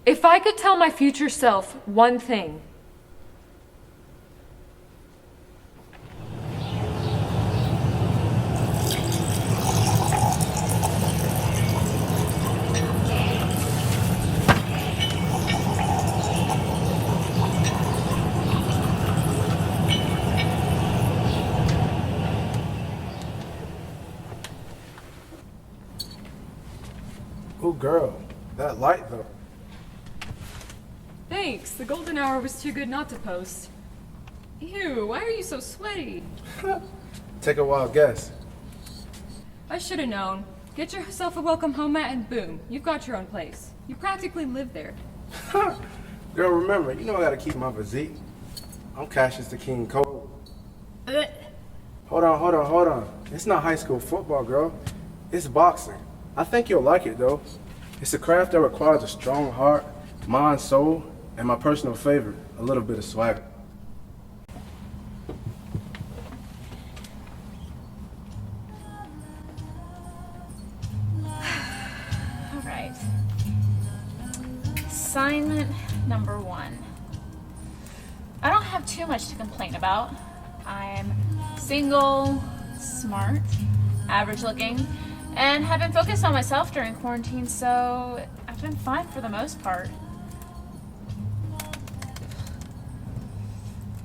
If I could tell my future self one thing, Oh, girl, that light though. thanks. The golden hour was too good not to post. Ew, why are you so sweaty? Take a wild guess. I should have known. Get yourself a welcome home mat and boom, you've got your own place. You practically live there. Girl, remember, you know I gotta keep my physique. I'm Cassius the King Cole. Hold on. It's not high school football, girl. It's boxing. I think you'll like it, though. It's a craft that requires a strong heart, mind, soul, and my personal favorite, a little bit of swagger. All right. Assignment number 1. I don't have too much to complain about. I'm single, smart, average looking, and have been focused on myself during quarantine, so I've been fine for the most part.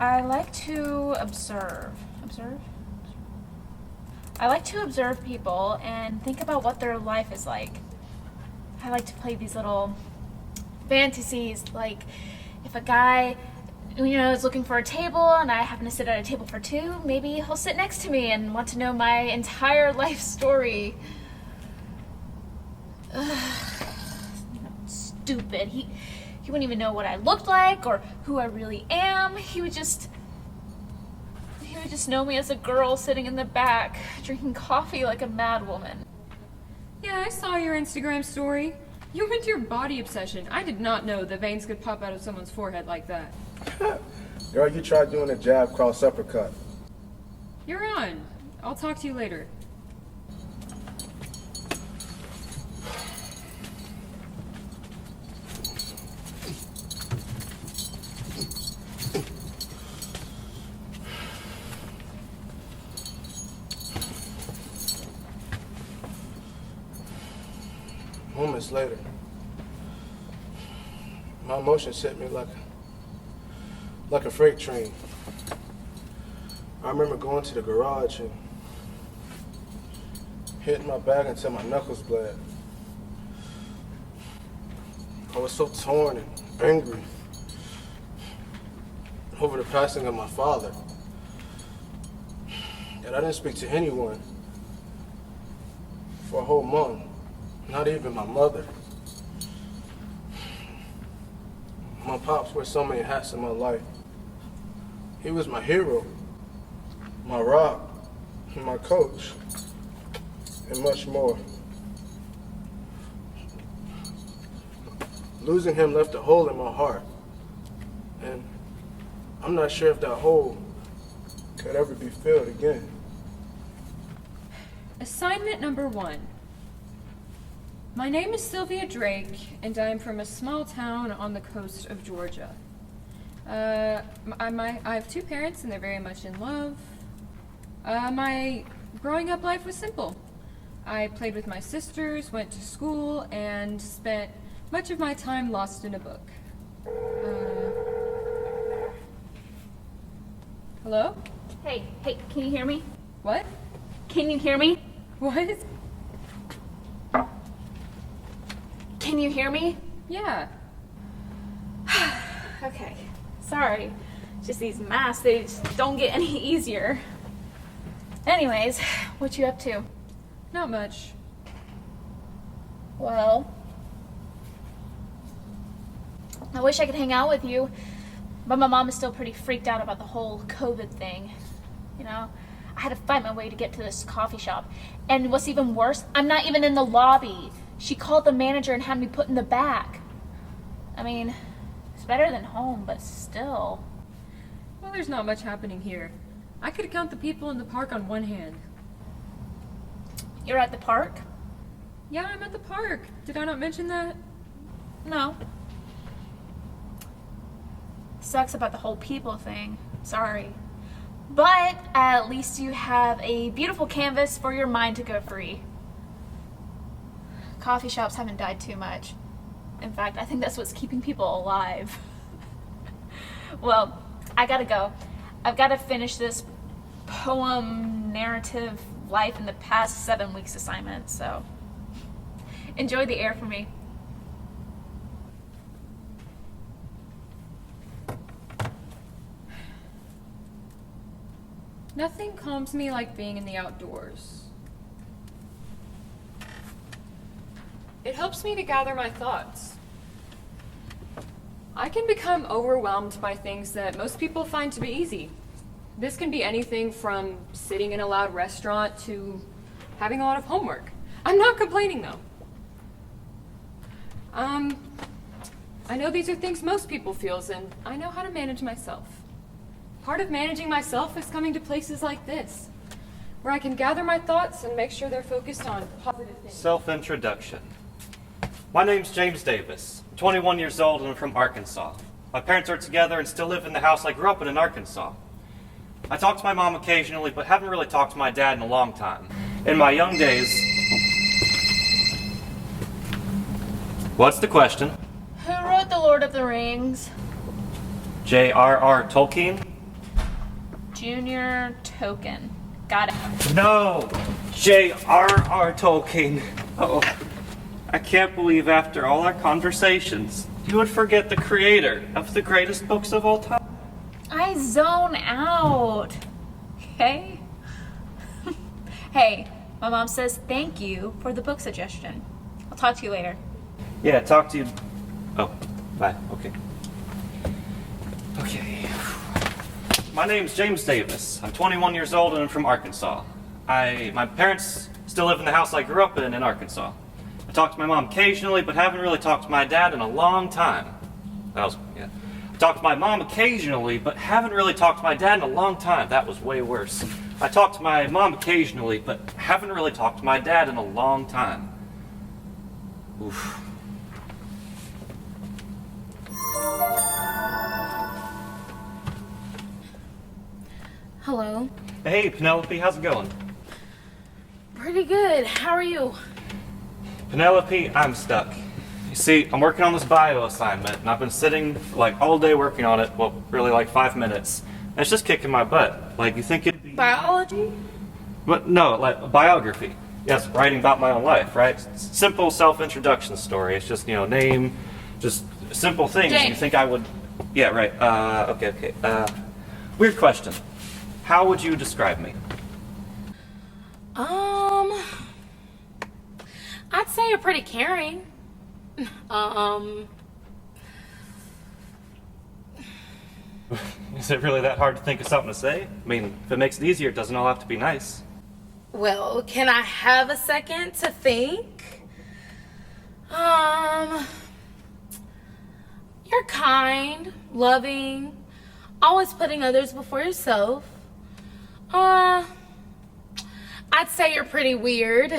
I like to observe. I like to observe people and think about what their life is like. I like to play these little fantasies, like if a guy, is looking for a table and I happen to sit at a table for 2, maybe he'll sit next to me and want to know my entire life story. Stupid. He wouldn't even know what I looked like or who I really am. He would just know me as a girl sitting in the back, drinking coffee like a mad woman. Yeah, I saw your Instagram story. You went to your body obsession. I did not know the veins could pop out of someone's forehead like that. Girl, you tried doing a jab cross uppercut. You're on. I'll talk to you later. Moments later, my emotions hit me like a freight train. I remember going to the garage and hitting my bag until my knuckles bled. I was so torn and angry over the passing of my father that I didn't speak to anyone for a whole month. Not even my mother. My pops wore so many hats in my life. He was my hero, my rock, my coach, and much more. Losing him left a hole in my heart. And I'm not sure if that hole could ever be filled again. Assignment number 1. My name is Sylvia Drake, and I am from a small town on the coast of Georgia. I have 2 parents, and they're very much in love. My growing up life was simple. I played with my sisters, went to school, and spent much of my time lost in a book. Hello? Hey, can you hear me? What? Can you hear me? What? Can you hear me? Yeah. Okay. Sorry. Just these masks, they just don't get any easier. Anyways, what you up to? Not much. Well, I wish I could hang out with you, but my mom is still pretty freaked out about the whole COVID thing. I had to fight my way to get to this coffee shop. And what's even worse, I'm not even in the lobby. She called the manager and had me put in the back. I mean, it's better than home, but still. Well, there's not much happening here. I could count the people in the park on one hand. You're at the park? Yeah, I'm at the park. Did I not mention that? No. Sucks about the whole people thing. Sorry. But at least you have a beautiful canvas for your mind to go free. Coffee shops haven't died too much. In fact, I think that's what's keeping people alive. Well, I gotta go. I've got to finish this poem narrative life in the past 7 weeks assignment, so enjoy the air for me. Nothing calms me like being in the outdoors. It helps me to gather my thoughts. I can become overwhelmed by things that most people find to be easy. This can be anything from sitting in a loud restaurant to having a lot of homework. I'm not complaining though. I know these are things most people feel, and I know how to manage myself. Part of managing myself is coming to places like this, where I can gather my thoughts and make sure they're focused on positive things. Self-introduction. My name's James Davis. I'm 21 years old and I'm from Arkansas. My parents are together and still live in the house I grew up in Arkansas. I talk to my mom occasionally, but haven't really talked to my dad in a long time. In my young days... What's the question? Who wrote The Lord of the Rings? J.R.R. Tolkien? Junior Token. Got it. No! J.R.R. Tolkien. Oh, I can't believe after all our conversations, you would forget the creator of the greatest books of all time. I zone out. Okay? Hey, my mom says thank you for the book suggestion. I'll talk to you later. Yeah, talk to you... Oh, bye. Okay. Okay. My name's James Davis. I'm 21 years old and I'm from Arkansas. My parents still live in the house I grew up in Arkansas. I talk to my mom occasionally, but haven't really talked to my dad in a long time. I talk to my mom occasionally, but haven't really talked to my dad in a long time. That was way worse. I talk to my mom occasionally, but haven't really talked to my dad in a long time. Oof. Hello. Hey, Penelope, how's it going? Pretty good. How are you? Penelope, I'm stuck. You see, I'm working on this bio assignment, and I've been sitting like all day working on it, well, really like 5 minutes. And it's just kicking my butt. Like, you think it'd be... Biology? But no, like, biography. Yes, writing about my own life, right? Simple self-introduction story. It's just, name, just simple things. James. You think I would... Yeah, right. Okay. Weird question. How would you describe me? I'd say you're pretty caring. Is it really that hard to think of something to say? I mean, if it makes it easier, it doesn't all have to be nice. Well, can I have a second to think? You're kind, loving, always putting others before yourself. I'd say you're pretty weird,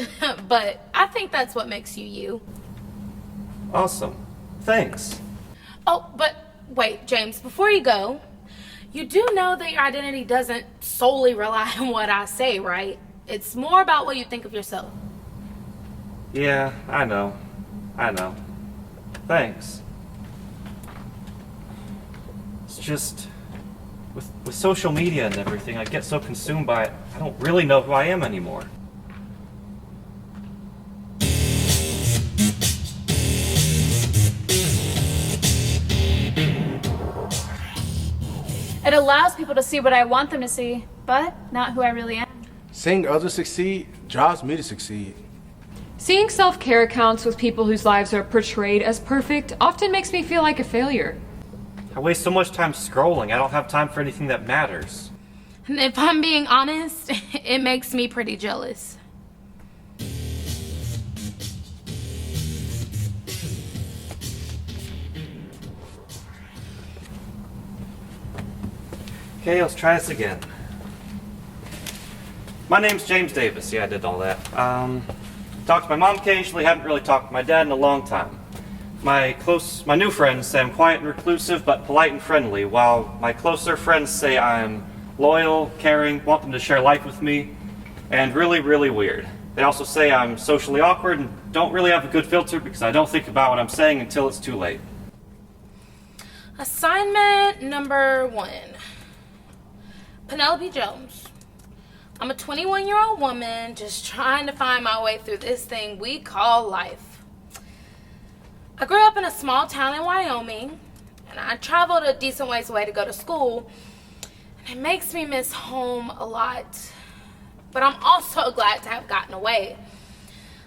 but I think that's what makes you you. Awesome. Thanks. Oh, but wait, James, before you go, you do know that your identity doesn't solely rely on what I say, right? It's more about what you think of yourself. Yeah, I know. Thanks. It's just... With social media and everything, I get so consumed by it, I don't really know who I am anymore. It allows people to see what I want them to see, but not who I really am. Seeing others succeed drives me to succeed. Seeing self-care accounts with people whose lives are portrayed as perfect often makes me feel like a failure. I waste so much time scrolling, I don't have time for anything that matters. And if I'm being honest, it makes me pretty jealous. Okay, let's try this again. My name's James Davis. Yeah, I did all that. Talked to my mom occasionally, haven't really talked to my dad in a long time. My new friends say I'm quiet and reclusive, but polite and friendly, while my closer friends say I'm loyal, caring, want them to share life with me, and really, really weird. They also say I'm socially awkward and don't really have a good filter because I don't think about what I'm saying until it's too late. Assignment number 1. Penelope Jones. I'm a 21-year-old woman just trying to find my way through this thing we call life. I grew up in a small town in Wyoming, and I traveled a decent ways away to go to school, and it makes me miss home a lot. But I'm also glad to have gotten away.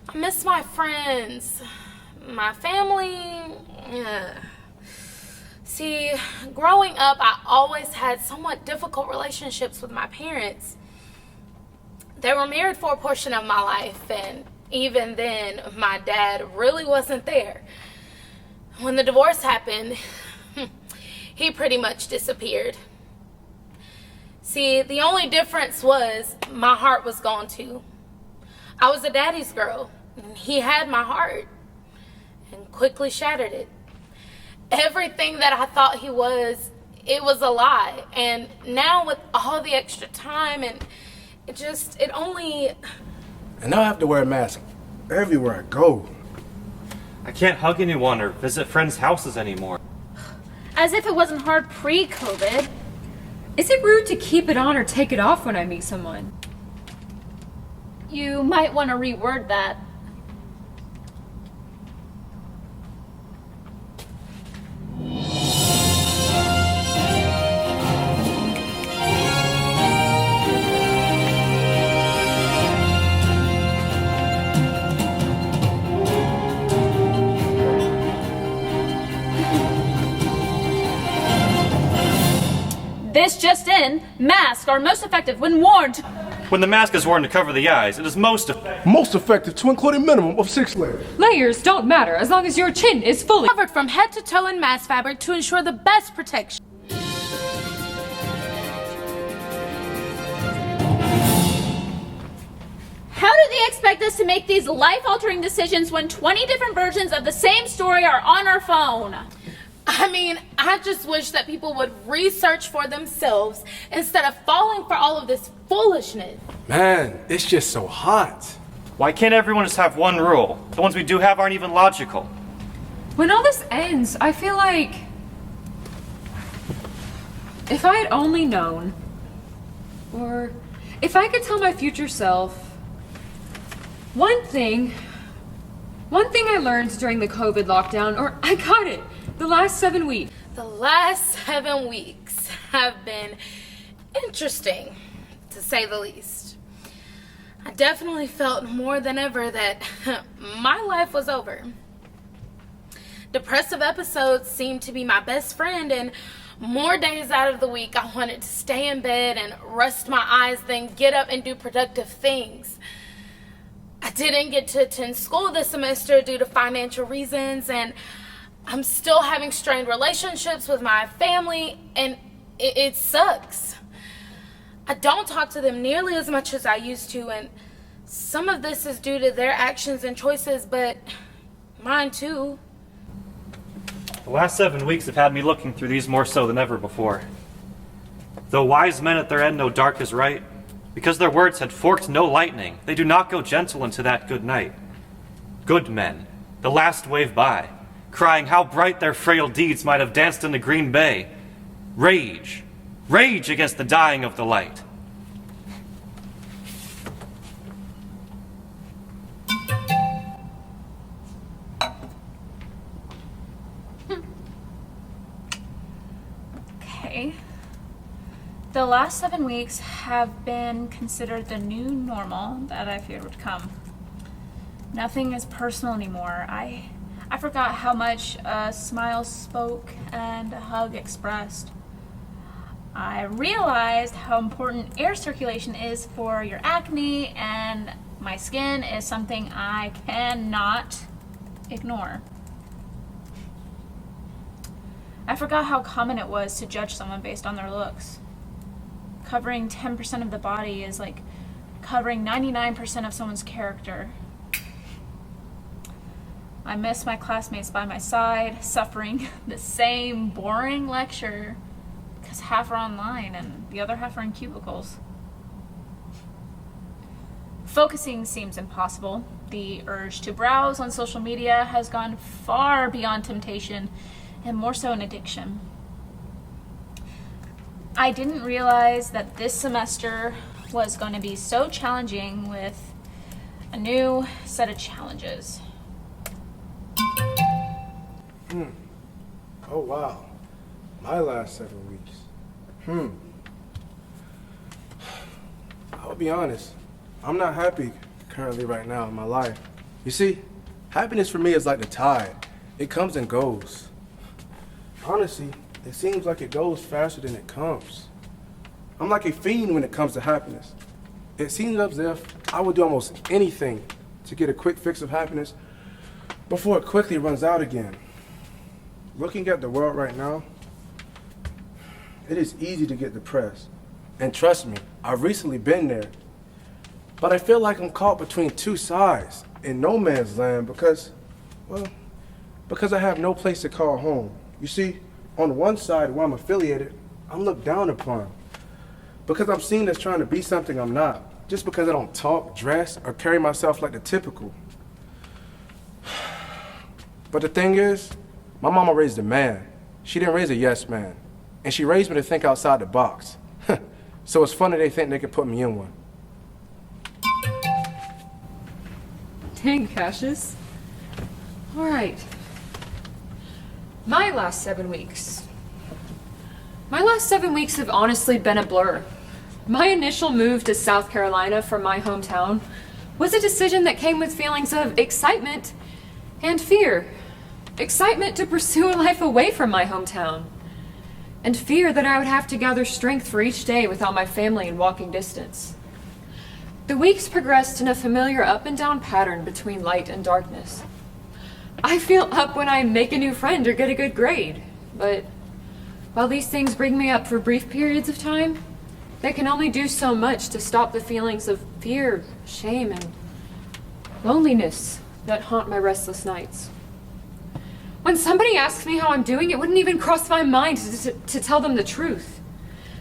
I miss my friends, my family. See, growing up, I always had somewhat difficult relationships with my parents. They were married for a portion of my life, and even then, my dad really wasn't there. When the divorce happened, he pretty much disappeared. See, the only difference was my heart was gone too. I was a daddy's girl, and he had my heart and quickly shattered it. Everything that I thought he was, it was a lie. And now with all the extra time and And now I have to wear a mask everywhere I go. I can't hug anyone or visit friends' houses anymore. As if it wasn't hard pre-COVID. Is it rude to keep it on or take it off when I meet someone? You might want to reword that. This just in, masks are most effective when worn to... When the mask is worn to cover the eyes, it is most effective. Most effective to include a minimum of 6 layers. Layers don't matter as long as your chin is fully Covered from head to toe in mask fabric to ensure the best protection. How do they expect us to make these life-altering decisions when 20 different versions of the same story are on our phone? I mean, I just wish that people would research for themselves instead of falling for all of this foolishness. Man, it's just so hot. Why can't everyone just have one rule? The ones we do have aren't even logical. When all this ends, I feel like if I had only known, or if I could tell my future self one thing I learned during the COVID lockdown, or I got it, the last 7 weeks. The last 7 weeks have been interesting, to say the least. I definitely felt more than ever that my life was over. Depressive episodes seemed to be my best friend, and more days out of the week I wanted to stay in bed and rest my eyes than get up and do productive things. I didn't get to attend school this semester due to financial reasons, and I'm still having strained relationships with my family, and it sucks. I don't talk to them nearly as much as I used to, and some of this is due to their actions and choices, but mine too. The last 7 weeks have had me looking through these more so than ever before. Though wise men at their end know dark is right, because their words had forked no lightning, they do not go gentle into that good night. Good men, the last wave by, crying how bright their frail deeds might have danced in the green bay. Rage, rage against the dying of the light. Okay. The last 7 weeks have been considered the new normal that I feared would come. Nothing is personal anymore. I forgot how much a smile spoke and a hug expressed. I realized how important air circulation is for your acne, and my skin is something I cannot ignore. I forgot how common it was to judge someone based on their looks. Covering 10% of the body is like covering 99% of someone's character. I miss my classmates by my side, suffering the same boring lecture because half are online and the other half are in cubicles. Focusing seems impossible. The urge to browse on social media has gone far beyond temptation and more so an addiction. I didn't realize that this semester was going to be so challenging with a new set of challenges. Oh, wow. My last 7 weeks. I'll be honest. I'm not happy currently right now in my life. You see, happiness for me is like the tide. It comes and goes. Honestly, it seems like it goes faster than it comes. I'm like a fiend when it comes to happiness. It seems as if I would do almost anything to get a quick fix of happiness before it quickly runs out again. Looking at the world right now, it is easy to get depressed. And trust me, I've recently been there. But I feel like I'm caught between two sides in no man's land because I have no place to call home. You see, on one side where I'm affiliated, I'm looked down upon because I'm seen as trying to be something I'm not, just because I don't talk, dress, or carry myself like the typical. But the thing is, my mama raised a man. She didn't raise a yes man. And she raised me to think outside the box. So it's funny they think they can put me in one. Dang, Cassius. All right. My last 7 weeks. My last 7 weeks have honestly been a blur. My initial move to South Carolina from my hometown was a decision that came with feelings of excitement and fear. Excitement to pursue a life away from my hometown, and fear that I would have to gather strength for each day without my family in walking distance. The weeks progressed in a familiar up and down pattern between light and darkness. I feel up when I make a new friend or get a good grade, but while these things bring me up for brief periods of time, they can only do so much to stop the feelings of fear, shame, and loneliness that haunt my restless nights. When somebody asks me how I'm doing, it wouldn't even cross my mind to tell them the truth.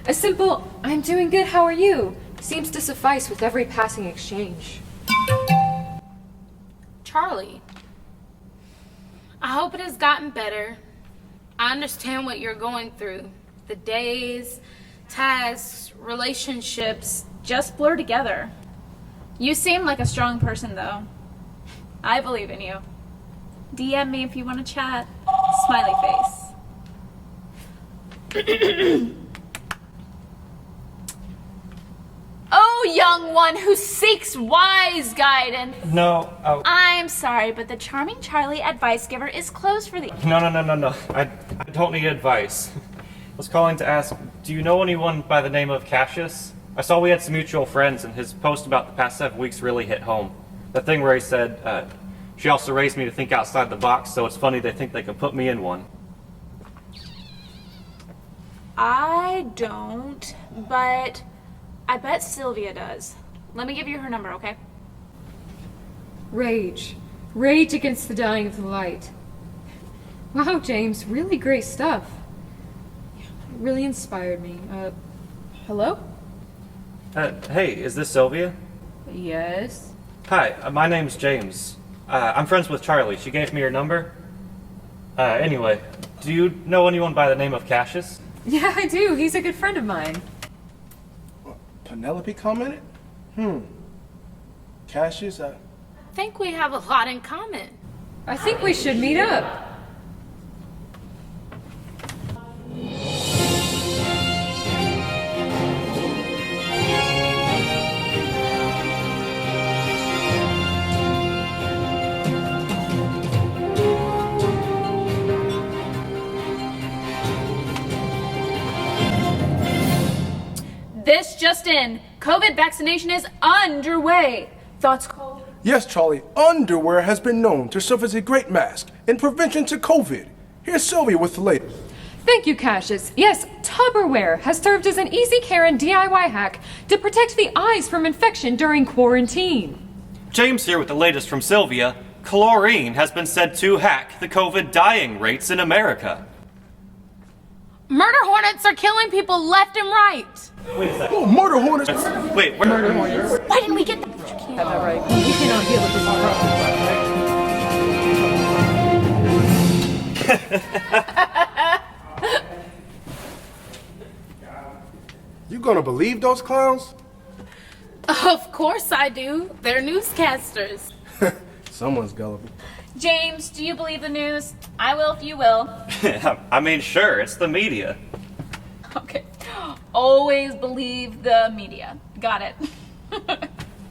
A simple, "I'm doing good, how are you?" seems to suffice with every passing exchange. Charlie, I hope it has gotten better. I understand what you're going through. The days, tasks, relationships Just blur together. You seem like a strong person, though. I believe in you. DM me if you want to chat. Smiley face. Oh, young one who seeks wise guidance. No, I'm sorry, but the charming Charlie advice giver is closed for the... no. I don't need advice. I was calling to ask, do you know anyone by the name of Cassius? I saw we had some mutual friends, and his post about the past 7 weeks really hit home. The thing where he said, she also raised me to think outside the box, so it's funny they think they can put me in one. I don't, but I bet Sylvia does. Let me give you her number, okay? Rage. Rage against the dying of the light. Wow, James, really great stuff. It really inspired me. Hello? Hey, is this Sylvia? Yes? Hi, my name's James. I'm friends with Charlie. She gave me your number. Anyway, do you know anyone by the name of Cassius? Yeah, I do. He's a good friend of mine. Penelope commented? Cassius, I think we have a lot in common. I think we should meet up. This just in. COVID vaccination is underway. Thoughts, Cole? Yes, Charlie, underwear has been known to serve as a great mask in prevention to COVID. Here's Sylvia with the latest. Thank you, Cassius. Yes, Tupperware has served as an easy care and DIY hack to protect the eyes from infection during quarantine. James here with the latest from Sylvia. chlorine has been said to hack the COVID dying rates in America. Murder hornets are killing people left and right. Wait a second. Oh, murder hornets! Wait, where? Murder hornets. Why didn't we get that? Have that right. You cannot deal with this problem. You gonna believe those clowns? Of course I do. They're newscasters. Someone's gullible. James, do you believe the news? I will if you will. I mean, sure, it's the media. Okay. Always believe the media. Got it.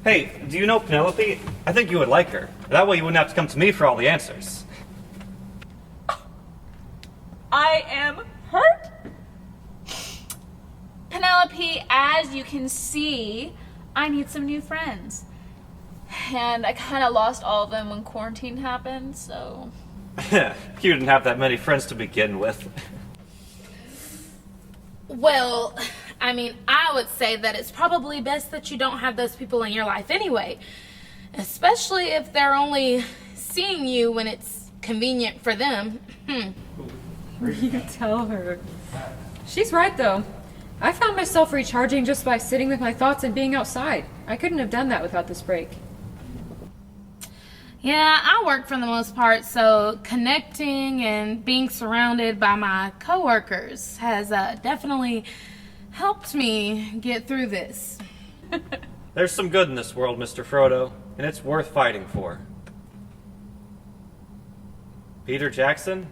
Hey, do you know Penelope? I think you would like her. That way you wouldn't have to come to me for all the answers. I am hurt. Penelope, as you can see, I need some new friends. And I kind of lost all of them when quarantine happened, so... You didn't have that many friends to begin with. Well, I mean, I would say that it's probably best that you don't have those people in your life anyway. Especially if they're only seeing you when it's convenient for them. You tell her. She's right, though. I found myself recharging just by sitting with my thoughts and being outside. I couldn't have done that without this break. Yeah, I work for the most part, so connecting and being surrounded by my coworkers has definitely helped me get through this. There's some good in this world, Mr. Frodo, and it's worth fighting for. Peter Jackson,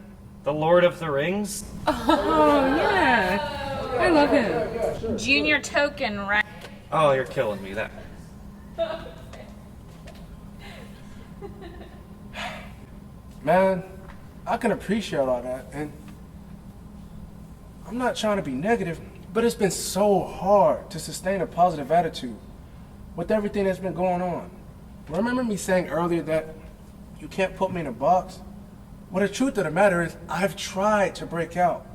the Lord of the Rings? Oh, yeah. I love him. Junior token, right? Oh, you're killing me. That. Man, I can appreciate all that, and I'm not trying to be negative, but it's been so hard to sustain a positive attitude with everything that's been going on. Remember me saying earlier that you can't put me in a box? Well, the truth of the matter is I've tried to break out.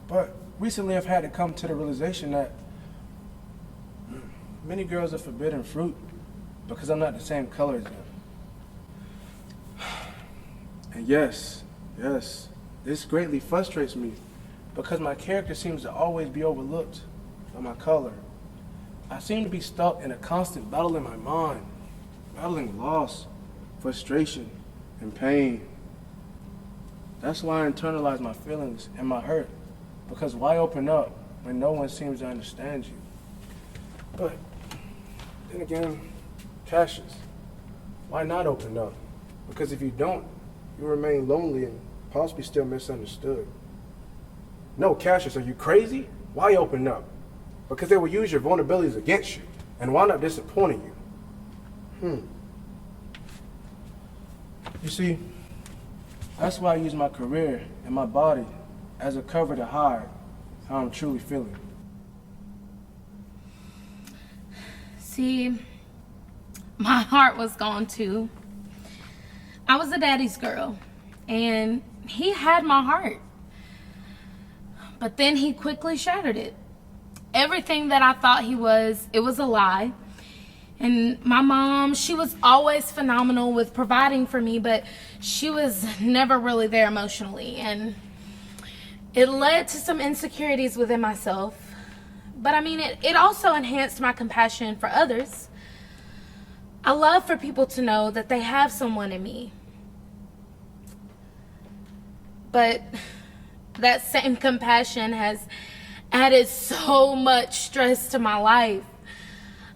But recently I've had to come to the realization that many girls are forbidden fruit because I'm not the same color as them. And yes, this greatly frustrates me because my character seems to always be overlooked for my color. I seem to be stuck in a constant battle in my mind, battling loss, frustration, and pain. That's why I internalize my feelings and my hurt, because why open up when no one seems to understand you? But then again, Cassius, why not open up? Because if you don't, you remain lonely and possibly still misunderstood. No, Cassius, are you crazy? Why open up? Because they will use your vulnerabilities against you and wind up disappointing you. You see, that's why I use my career and my body as a cover to hide how I'm truly feeling. See, my heart was gone too. I was a daddy's girl, and he had my heart. But then he quickly shattered it. Everything that I thought he was, it was a lie. And my mom, she was always phenomenal with providing for me, but she was never really there emotionally. And it led to some insecurities within myself. But I mean, it also enhanced my compassion for others. I love for people to know that they have someone in me. But that same compassion has added so much stress to my life.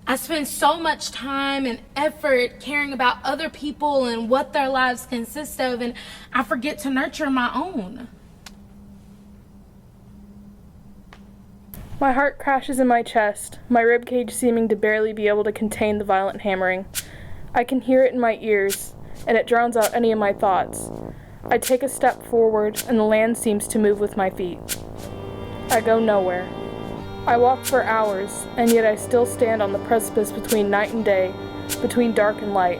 I spend so much time and effort caring about other people and what their lives consist of, and I forget to nurture my own. My heart crashes in my chest, my ribcage seeming to barely be able to contain the violent hammering. I can hear it in my ears, and it drowns out any of my thoughts. I take a step forward, and the land seems to move with my feet. I go nowhere. I walk for hours, and yet I still stand on the precipice between night and day, between dark and light.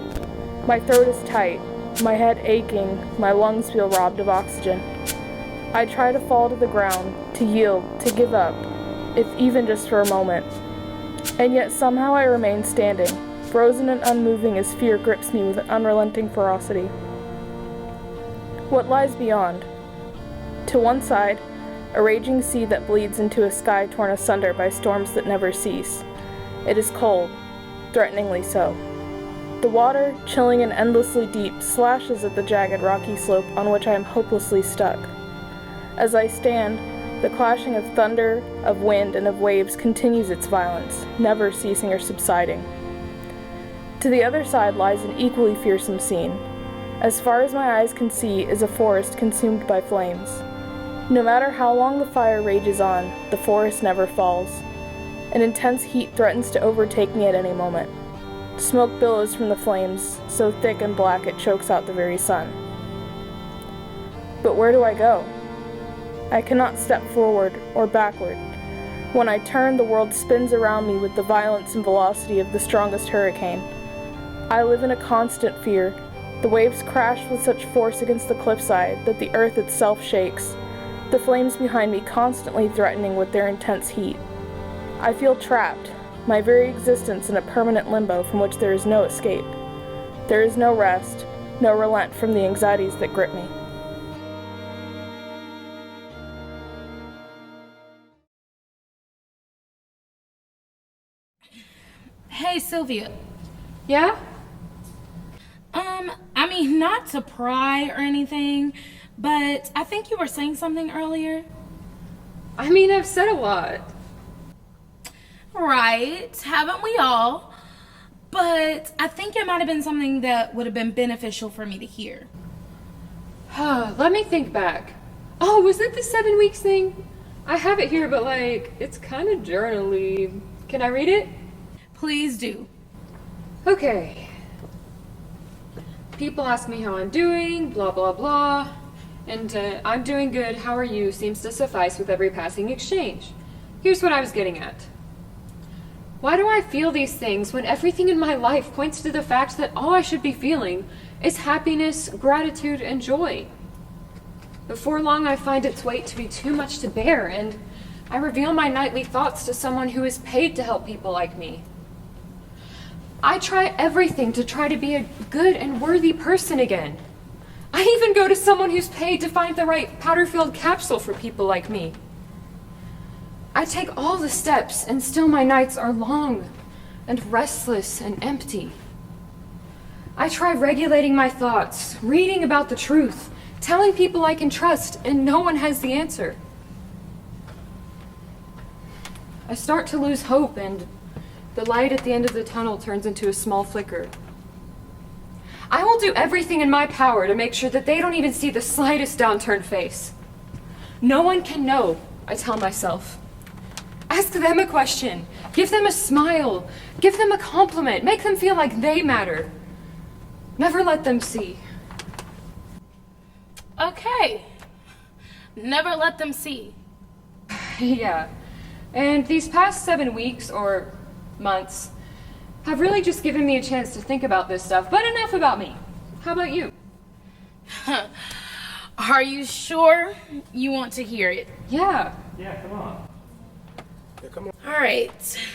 My throat is tight, my head aching, my lungs feel robbed of oxygen. I try to fall to the ground, to yield, to give up, if even just for a moment. And yet somehow I remain standing, frozen and unmoving as fear grips me with an unrelenting ferocity. What lies beyond? To one side, a raging sea that bleeds into a sky torn asunder by storms that never cease. It is cold, threateningly so. The water, chilling and endlessly deep, slashes at the jagged rocky slope on which I am hopelessly stuck. As I stand, the clashing of thunder, of wind, and of waves continues its violence, never ceasing or subsiding. To the other side lies an equally fearsome scene. As far as my eyes can see is a forest consumed by flames. No matter how long the fire rages on, the forest never falls. An intense heat threatens to overtake me at any moment. Smoke billows from the flames, so thick and black it chokes out the very sun. But where do I go? I cannot step forward or backward. When I turn, the world spins around me with the violence and velocity of the strongest hurricane. I live in a constant fear. The waves crash with such force against the cliffside that the earth itself shakes, the flames behind me constantly threatening with their intense heat. I feel trapped, my very existence in a permanent limbo from which there is no escape. There is no rest, no relent from the anxieties that grip me. Hey, Sylvia. Yeah? I mean, not to pry or anything, but I think you were saying something earlier. I mean, I've said a lot. Right, haven't we all? But I think it might have been something that would have been beneficial for me to hear. Let me think back. Oh, was it the 7 weeks thing? I have it here, but it's kind of journal-y. Can I read it? Please do. Okay. People ask me how I'm doing, blah, blah, blah. And I'm doing good, how are you, seems to suffice with every passing exchange. Here's what I was getting at. Why do I feel these things when everything in my life points to the fact that all I should be feeling is happiness, gratitude, and joy? Before long, I find its weight to be too much to bear, and I reveal my nightly thoughts to someone who is paid to help people like me. I try everything to try to be a good and worthy person again. I even go to someone who's paid to find the right powder-filled capsule for people like me. I take all the steps, and still my nights are long and restless and empty. I try regulating my thoughts, reading about the truth, telling people I can trust, and no one has the answer. I start to lose hope, and the light at the end of the tunnel turns into a small flicker. I will do everything in my power to make sure that they don't even see the slightest downturned face. No one can know, I tell myself. Ask them a question, give them a smile, give them a compliment, make them feel like they matter. Never let them see. Okay. Never let them see. Yeah. And these past 7 weeks, or months, have really just given me a chance to think about this stuff. But enough about me. How about you? Are you sure you want to hear it? Yeah. Yeah, come on. Yeah, come on. All right.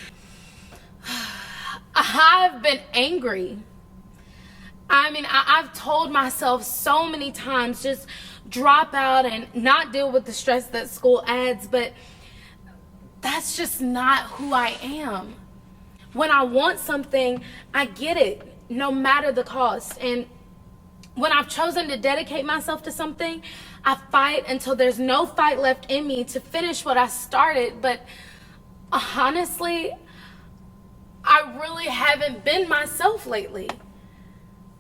I've been angry. I mean, I've told myself so many times, just drop out and not deal with the stress that school adds, but that's just not who I am. When I want something, I get it, no matter the cost. And when I've chosen to dedicate myself to something, I fight until there's no fight left in me to finish what I started. But honestly, I really haven't been myself lately.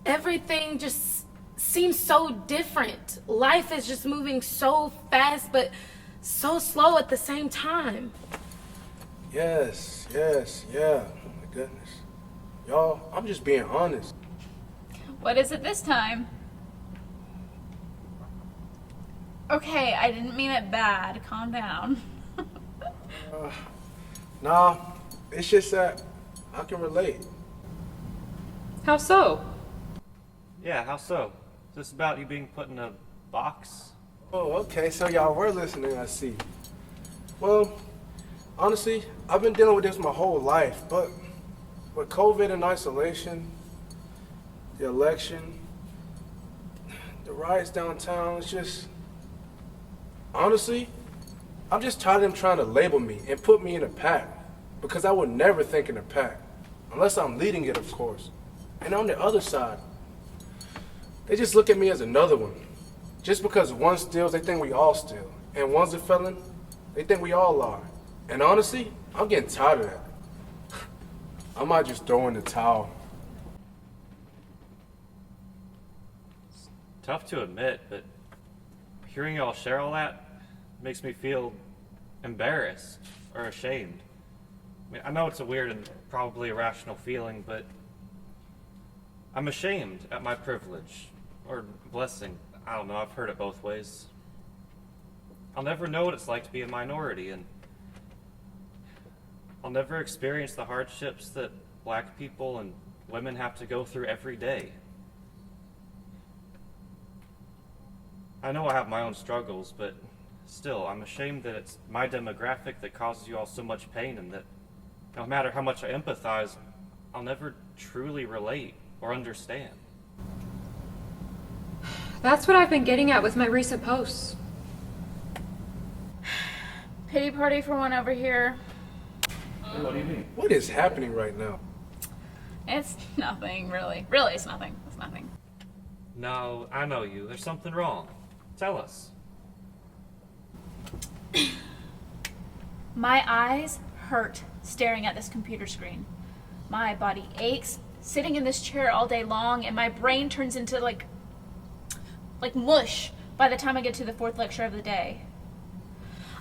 Everything just seems so different. Life is just moving so fast, but so slow at the same time. Yes, yeah. Oh my goodness. Y'all, I'm just being honest. What is it this time? Okay, I didn't mean it bad. Calm down. Nah, it's just that I can relate. How so? Yeah, how so? Is this about you being put in a box? Oh, okay, so y'all were listening, I see. Well, honestly, I've been dealing with this my whole life, but With COVID and isolation, the election, the riots downtown, it's just... Honestly, I'm just tired of them trying to label me and put me in a pack. Because I would never think in a pack. Unless I'm leading it, of course. And on the other side, they just look at me as another one. Just because one steals, they think we all steal. And one's a felon, they think we all are. And honestly, I'm getting tired of that. I might just throw in the towel. It's tough to admit, but hearing y'all share all that makes me feel embarrassed or ashamed. I mean, I know it's a weird and probably irrational feeling, but I'm ashamed at my privilege, or blessing. I don't know, I've heard it both ways. I'll never know what it's like to be a minority, and I'll never experience the hardships that black people and women have to go through every day. I know I have my own struggles, but still, I'm ashamed that it's my demographic that causes you all so much pain, and that no matter how much I empathize, I'll never truly relate or understand. That's what I've been getting at with my recent posts. Pity party for one over here. What do you mean? What is happening right now? It's nothing, really. Really, it's nothing. It's nothing. No, I know you. There's something wrong. Tell us. My eyes hurt staring at this computer screen. My body aches sitting in this chair all day long, and my brain turns into like mush by the time I get to the fourth lecture of the day.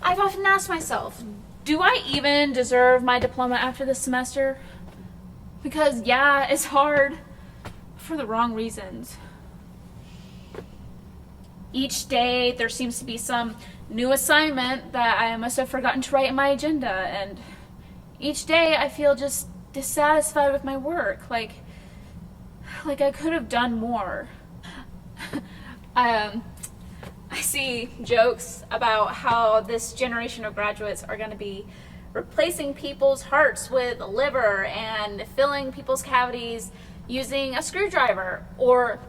I've often asked myself, do I even deserve my diploma after this semester? Because yeah, it's hard for the wrong reasons. Each day there seems to be some new assignment that I must have forgotten to write in my agenda, and each day I feel just dissatisfied with my work, like I could have done more. I see jokes about how this generation of graduates are going to be replacing people's hearts with a liver and filling people's cavities using a screwdriver, or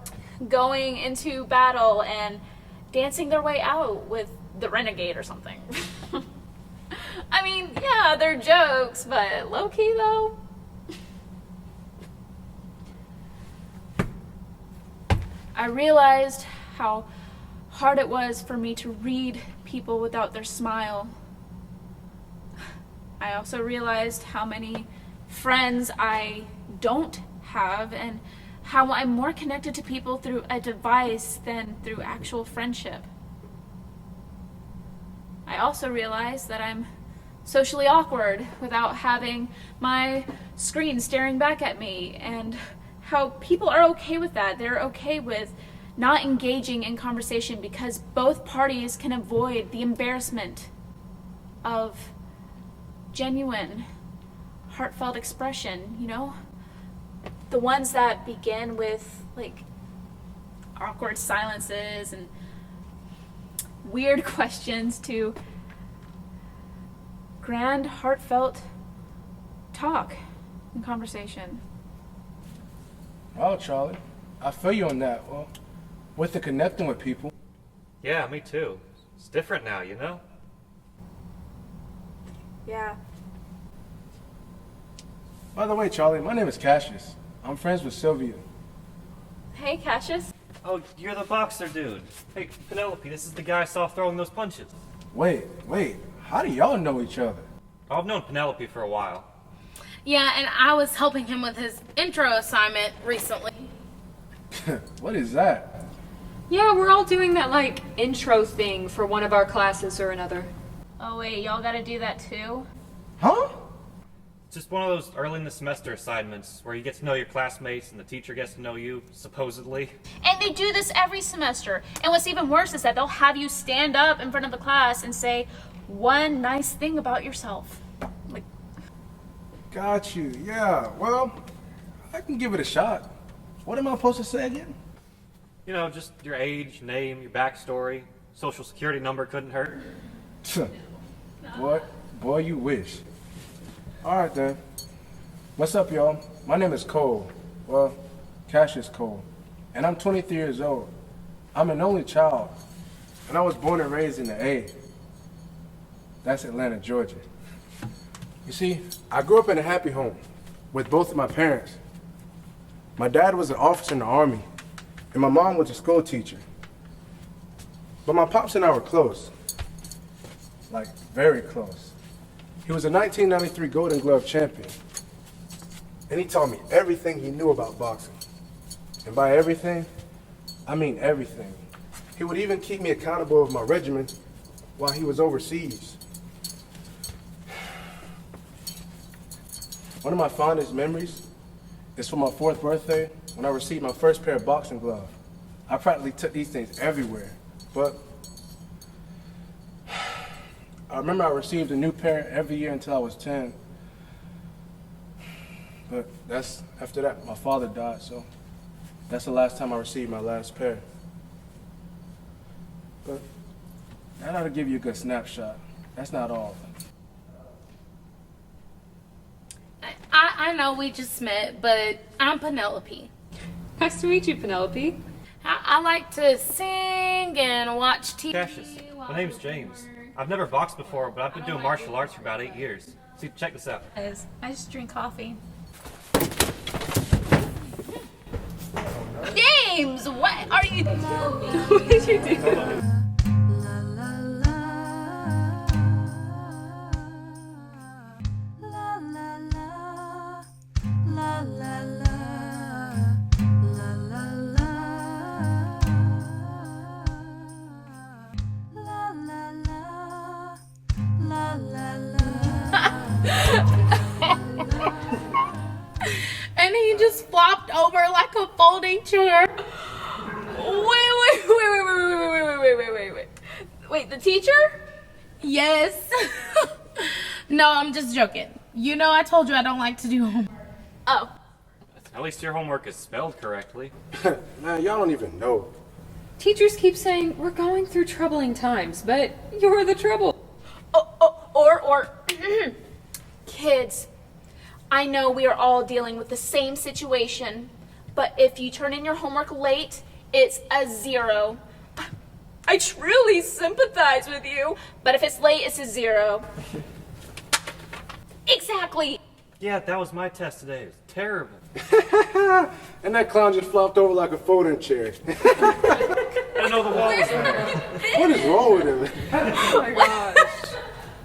going into battle and dancing their way out with the renegade or something. I mean, yeah, they're jokes, but low-key though. I realized how hard it was for me to read people without their smile. I also realized how many friends I don't have, and how I'm more connected to people through a device than through actual friendship. I also realized that I'm socially awkward without having my screen staring back at me, and how people are okay with that. They're okay with not engaging in conversation because both parties can avoid the embarrassment of genuine, heartfelt expression, you know? The ones that begin with, like, awkward silences and weird questions to grand, heartfelt talk and conversation. Oh, Charlie, I feel you on that. Well, with the connecting with people. Yeah, me too. It's different now, you know? Yeah. By the way, Charlie, my name is Cassius. I'm friends with Sylvia. Hey, Cassius. Oh, you're the boxer dude. Hey, Penelope, this is the guy I saw throwing those punches. Wait, how do y'all know each other? Oh, I've known Penelope for a while. Yeah, and I was helping him with his intro assignment recently. What is that? Yeah, we're all doing that, like, intro thing for one of our classes or another. Oh wait, y'all gotta do that too? Huh? It's just one of those early in the semester assignments where you get to know your classmates and the teacher gets to know you, supposedly. And they do this every semester. And what's even worse is that they'll have you stand up in front of the class and say one nice thing about yourself. Like, Got you. Yeah, well, I can give it a shot. What am I supposed to say again? You know, just your age, name, your backstory, social security number couldn't hurt. Boy, you wish. All right, then. What's up, y'all? My name is Cole. Well, Cassius Cole. And I'm 23 years old. I'm an only child. And I was born and raised in the A. That's Atlanta, Georgia. You see, I grew up in a happy home with both of my parents. My dad was an officer in the Army, and my mom was a school teacher. But my pops and I were close. Like, very close. He was a 1993 Golden Glove champion. And he taught me everything he knew about boxing. And by everything, I mean everything. He would even keep me accountable of my regiment while he was overseas. One of my fondest memories is from my 4th birthday when I received my first pair of boxing gloves. I practically took these things everywhere, but I remember I received a new pair every year until I was 10. But after that, my father died, so that's the last time I received my last pair. But that ought to give you a good snapshot. That's not all. I know we just met, but I'm Penelope. Nice to meet you, Penelope. I like to sing and watch TV. Cassius, my name's James. I've never boxed before, but I've been doing martial arts for about 8 years. See, check this out. I just drink coffee. James, what are you doing? What did you do? And he just flopped over like a folding chair. Wait, the teacher? Yes. No, I'm just joking. You know I told you I don't like to do homework. Oh. At least your homework is spelled correctly. Man, y'all don't even know. Teachers keep saying we're going through troubling times, but you're the trouble. Or kids, I know we are all dealing with the same situation, but if you turn in your homework late, it's a 0. I truly sympathize with you, but if it's late, it's a 0. Exactly. Yeah, that was my test today. It was terrible. And that clown just flopped over like a folding chair. I didn't know the wall was there. What is wrong with him? Oh my gosh.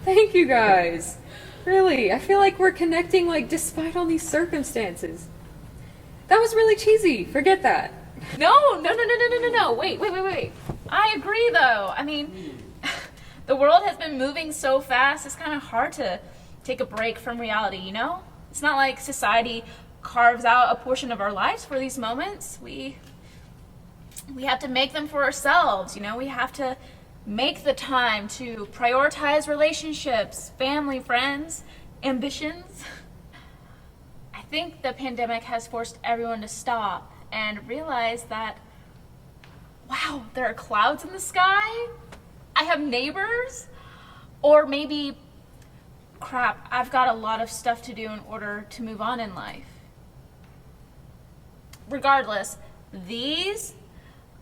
Thank you guys. Really, I feel like we're connecting despite all these circumstances. That was really cheesy. Forget that. No. Wait. I agree, though. I mean, the world has been moving so fast, it's kind of hard to take a break from reality, you know? It's not like society carves out a portion of our lives for these moments. We have to make them for ourselves, you know? We have to make the time to prioritize relationships, family, friends, ambitions. I think the pandemic has forced everyone to stop and realize that, wow, there are clouds in the sky. I have neighbors. Or maybe, crap, I've got a lot of stuff to do in order to move on in life. Regardless, these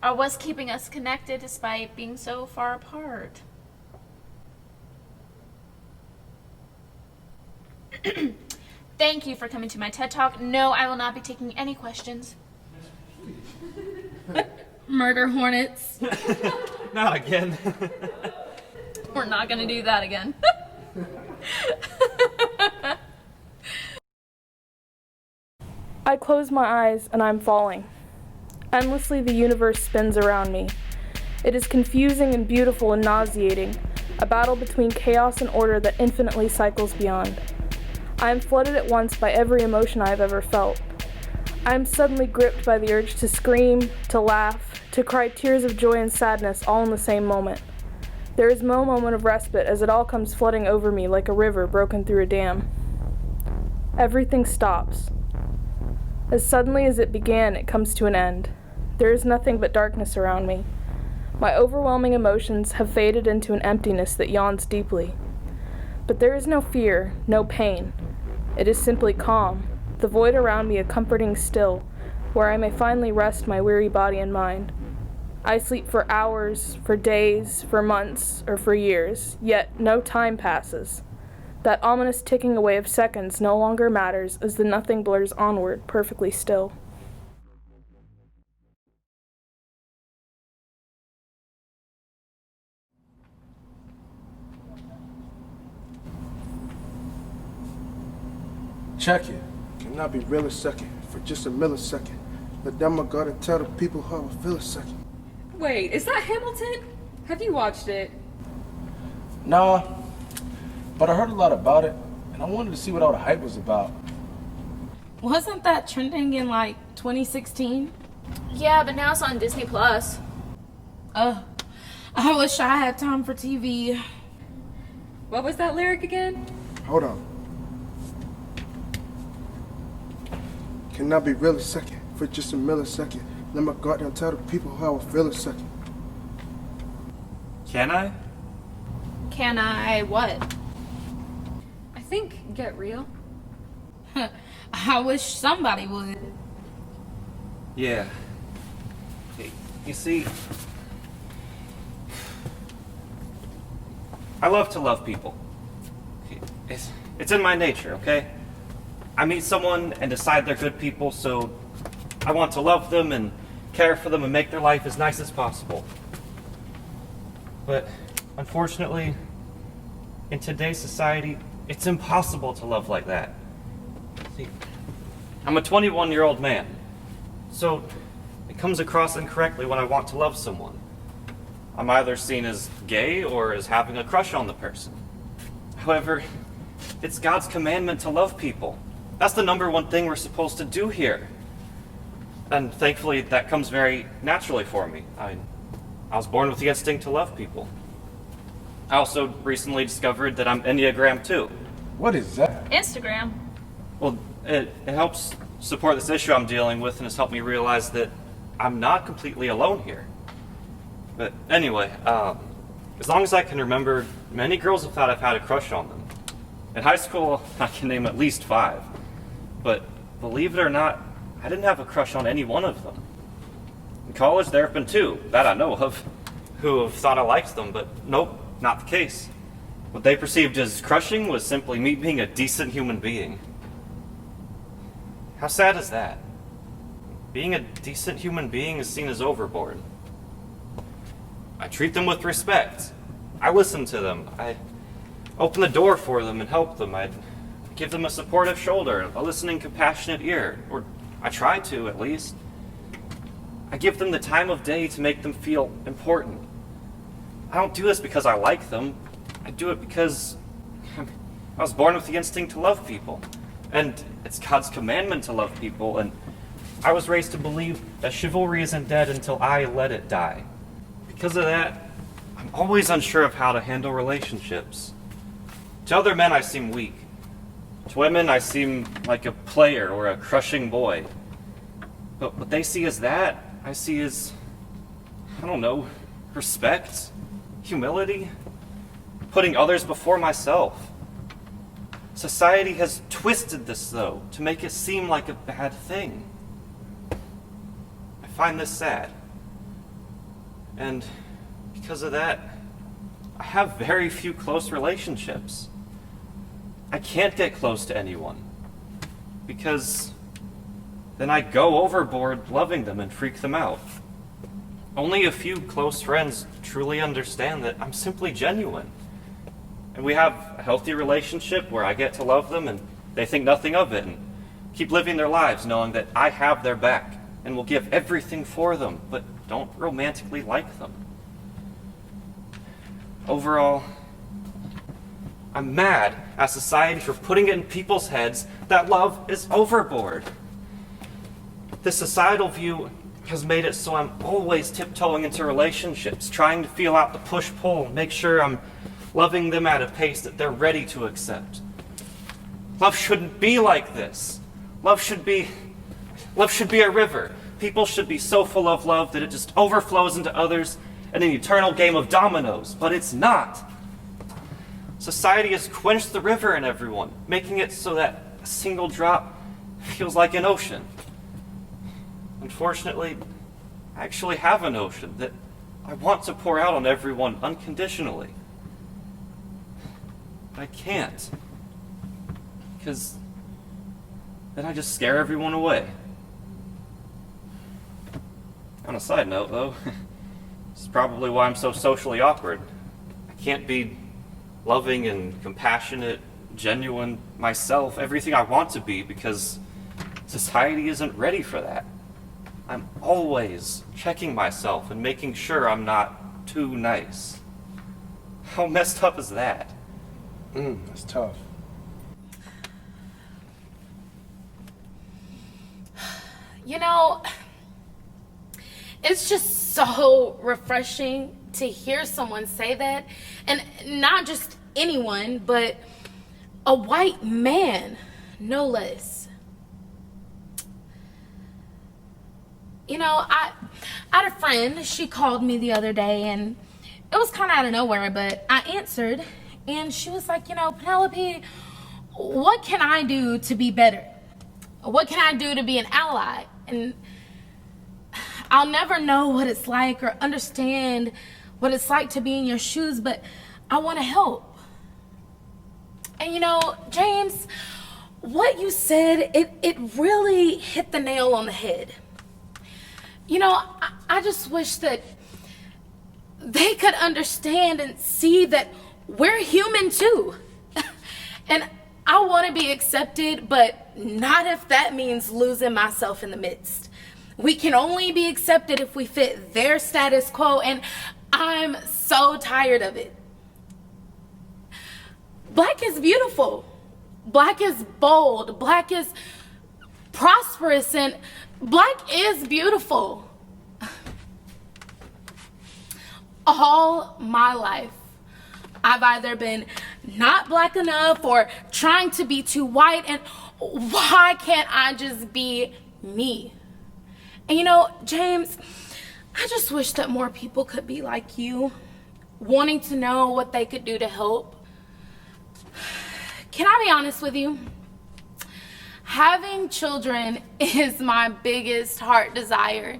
are what's keeping us connected despite being so far apart. Thank you for coming to my TED Talk. No, I will not be taking any questions. Murder hornets. Not again. We're not going to do that again. I close my eyes and I'm falling. Endlessly the universe spins around me. It is confusing and beautiful and nauseating, a battle between chaos and order that infinitely cycles beyond. I am flooded at once by every emotion I have ever felt. I am suddenly gripped by the urge to scream, to laugh, to cry tears of joy and sadness all in the same moment. There is no moment of respite as it all comes flooding over me like a river broken through a dam. Everything stops. As suddenly as it began, it comes to an end. There is nothing but darkness around me. My overwhelming emotions have faded into an emptiness that yawns deeply. But there is no fear, no pain. It is simply calm, the void around me a comforting still, where I may finally rest my weary body and mind. I sleep for hours, for days, for months, or for years, yet no time passes. That ominous ticking away of seconds no longer matters as the nothing blurs onward, perfectly still. Check it. Can I be real a second? For just a millisecond. But then I gotta tell the people how I feel a second. Wait, is that Hamilton? Have you watched it? Nah, but I heard a lot about it, and I wanted to see what all the hype was about. Wasn't that trending in like 2016? Yeah, but now it's on Disney Plus. I wish I had time for TV. What was that lyric again? Hold on. Can I be real a second? For just a millisecond. Let my guard down, tell the people how I feel a second. Can I? Can I what? I think Get Real. I wish somebody would. Yeah. You see, I love to love people. It's in my nature, okay? I meet someone and decide they're good people, so I want to love them and care for them and make their life as nice as possible. But unfortunately, in today's society, it's impossible to love like that. See, I'm a 21-year-old man, so it comes across incorrectly when I want to love someone. I'm either seen as gay or as having a crush on the person. However, it's God's commandment to love people. That's the number one thing we're supposed to do here. And thankfully, that comes very naturally for me. I was born with the instinct to love people. I also recently discovered that I'm Enneagram 2. What is that? Instagram. Well, it helps support this issue I'm dealing with, and has helped me realize that I'm not completely alone here. But anyway, as long as I can remember, many girls have thought I've had a crush on them. In high school, I can name at least 5. But believe it or not, I didn't have a crush on any one of them. In college, there have been 2, that I know of, who have thought I liked them, but nope, not the case. What they perceived as crushing was simply me being a decent human being. How sad is that? Being a decent human being is seen as overboard. I treat them with respect. I listen to them. I open the door for them and help them. I give them a supportive shoulder, a listening, compassionate ear, or I try to, at least. I give them the time of day to make them feel important. I don't do this because I like them. I do it because I was born with the instinct to love people. And it's God's commandment to love people, and I was raised to believe that chivalry isn't dead until I let it die. Because of that, I'm always unsure of how to handle relationships. To other men, I seem weak. To women, I seem like a player or a crushing boy. But what they see as that, I see as, I don't know, respect, humility, putting others before myself. Society has twisted this, though, to make it seem like a bad thing. I find this sad. And because of that, I have very few close relationships. I can't get close to anyone, because then I go overboard loving them and freak them out. Only a few close friends truly understand that I'm simply genuine. And we have a healthy relationship where I get to love them and they think nothing of it and keep living their lives knowing that I have their back and will give everything for them, but don't romantically like them. Overall, I'm mad at society for putting it in people's heads that love is overboard. This societal view has made it so I'm always tiptoeing into relationships, trying to feel out the push-pull, make sure I'm loving them at a pace that they're ready to accept. Love shouldn't be like this. Love should be a river. People should be so full of love that it just overflows into others in an eternal game of dominoes, but it's not. Society has quenched the river in everyone, making it so that a single drop feels like an ocean. Unfortunately, I actually have an ocean that I want to pour out on everyone unconditionally. But I can't. Because then I just scare everyone away. On a side note, though, this is probably why I'm so socially awkward. I can't be loving and compassionate, genuine myself, everything I want to be, because society isn't ready for that. I'm always checking myself and making sure I'm not too nice. How messed up is that? That's tough. You know, it's just so refreshing to hear someone say that. And not just anyone, but a white man, no less. You know, I had a friend, she called me the other day, and it was kind of out of nowhere, but I answered, and she was like, you know, Penelope, what can I do to be better? What can I do to be an ally? And I'll never know what it's like or understand what it's like to be in your shoes, but I want to help. And you know, James, what you said, it really hit the nail on the head. You know, I just wish that they could understand and see that we're human too. And I want to be accepted, but not if that means losing myself in the midst. We can only be accepted if we fit their status quo, and I'm so tired of it. Black is beautiful. Black is bold. Black is prosperous, and Black is beautiful. All my life, I've either been not Black enough or trying to be too white, and why can't I just be me? And you know, James, I just wish that more people could be like you, wanting to know what they could do to help. Can I be honest with you? Having children is my biggest heart desire.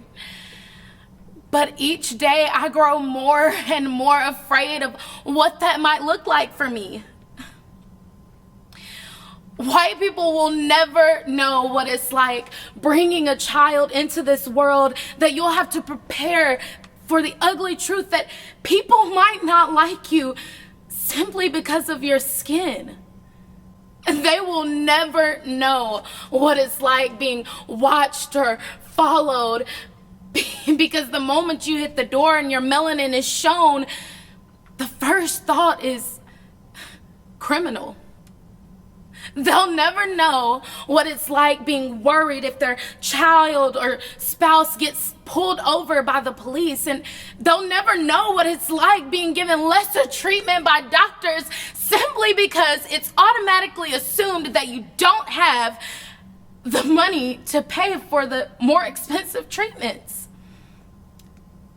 But each day I grow more and more afraid of what that might look like for me. White people will never know what it's like bringing a child into this world, that you'll have to prepare for the ugly truth that people might not like you simply because of your skin. And they will never know what it's like being watched or followed, because the moment you hit the door and your melanin is shown, the first thought is criminal. They'll never know what it's like being worried if their child or spouse gets pulled over by the police, and they'll never know what it's like being given lesser treatment by doctors simply because it's automatically assumed that you don't have the money to pay for the more expensive treatments.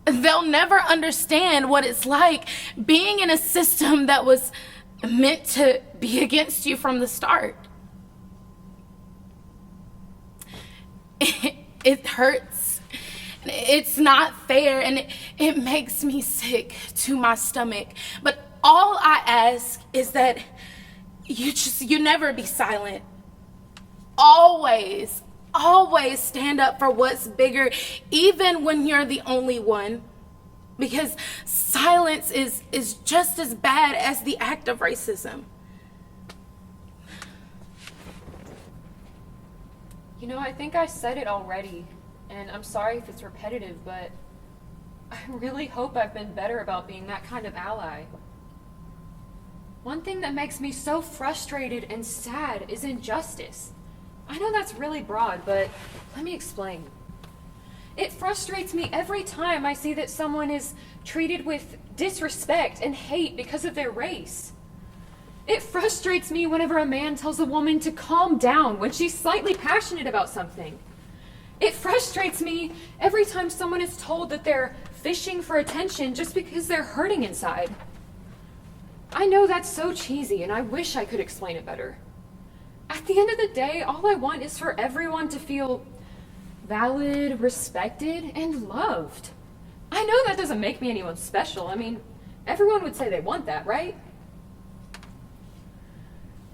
They'll never understand what it's like being in a system that was meant to be against you from the start. It hurts. It's not fair, and it makes me sick to my stomach. But all I ask is that you never be silent. Always stand up for what's bigger, even when you're the only one. Because silence is just as bad as the act of racism. You know, I think I said it already, and I'm sorry if it's repetitive, but I really hope I've been better about being that kind of ally. One thing that makes me so frustrated and sad is injustice. I know that's really broad, but let me explain. It frustrates me every time I see that someone is treated with disrespect and hate because of their race. It frustrates me whenever a man tells a woman to calm down when she's slightly passionate about something. It frustrates me every time someone is told that they're fishing for attention just because they're hurting inside. I know that's so cheesy, and I wish I could explain it better. At the end of the day, all I want is for everyone to feel valid, respected, and loved. I know that doesn't make me anyone special. I mean, everyone would say they want that, right?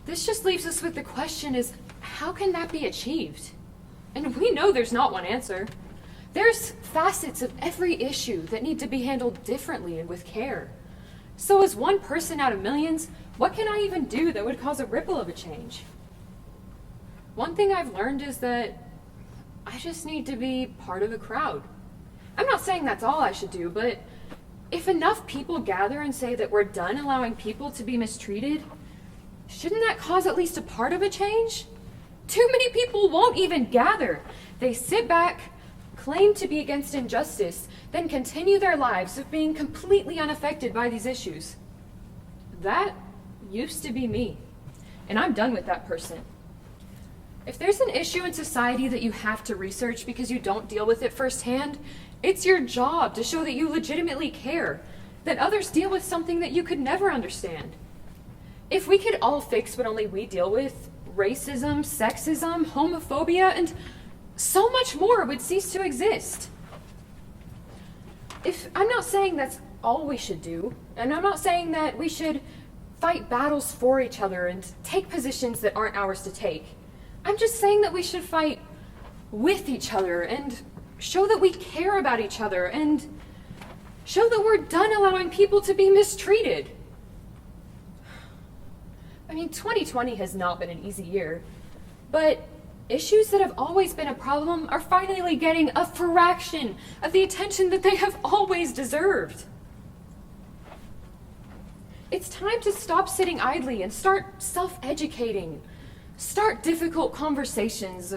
This just leaves us with the question is, how can that be achieved? And we know there's not one answer. There's facets of every issue that need to be handled differently and with care. So as one person out of millions, what can I even do that would cause a ripple of a change? One thing I've learned is that I just need to be part of a crowd. I'm not saying that's all I should do, but if enough people gather and say that we're done allowing people to be mistreated, shouldn't that cause at least a part of a change? Too many people won't even gather. They sit back, claim to be against injustice, then continue their lives of being completely unaffected by these issues. That used to be me, and I'm done with that person. If there's an issue in society that you have to research because you don't deal with it firsthand, it's your job to show that you legitimately care, that others deal with something that you could never understand. If we could all fix what only we deal with, racism, sexism, homophobia, and so much more would cease to exist. I'm not saying that's all we should do, and I'm not saying that we should fight battles for each other and take positions that aren't ours to take. I'm just saying that we should fight with each other and show that we care about each other and show that we're done allowing people to be mistreated. I mean, 2020 has not been an easy year, but issues that have always been a problem are finally getting a fraction of the attention that they have always deserved. It's time to stop sitting idly and start self-educating. Start difficult conversations.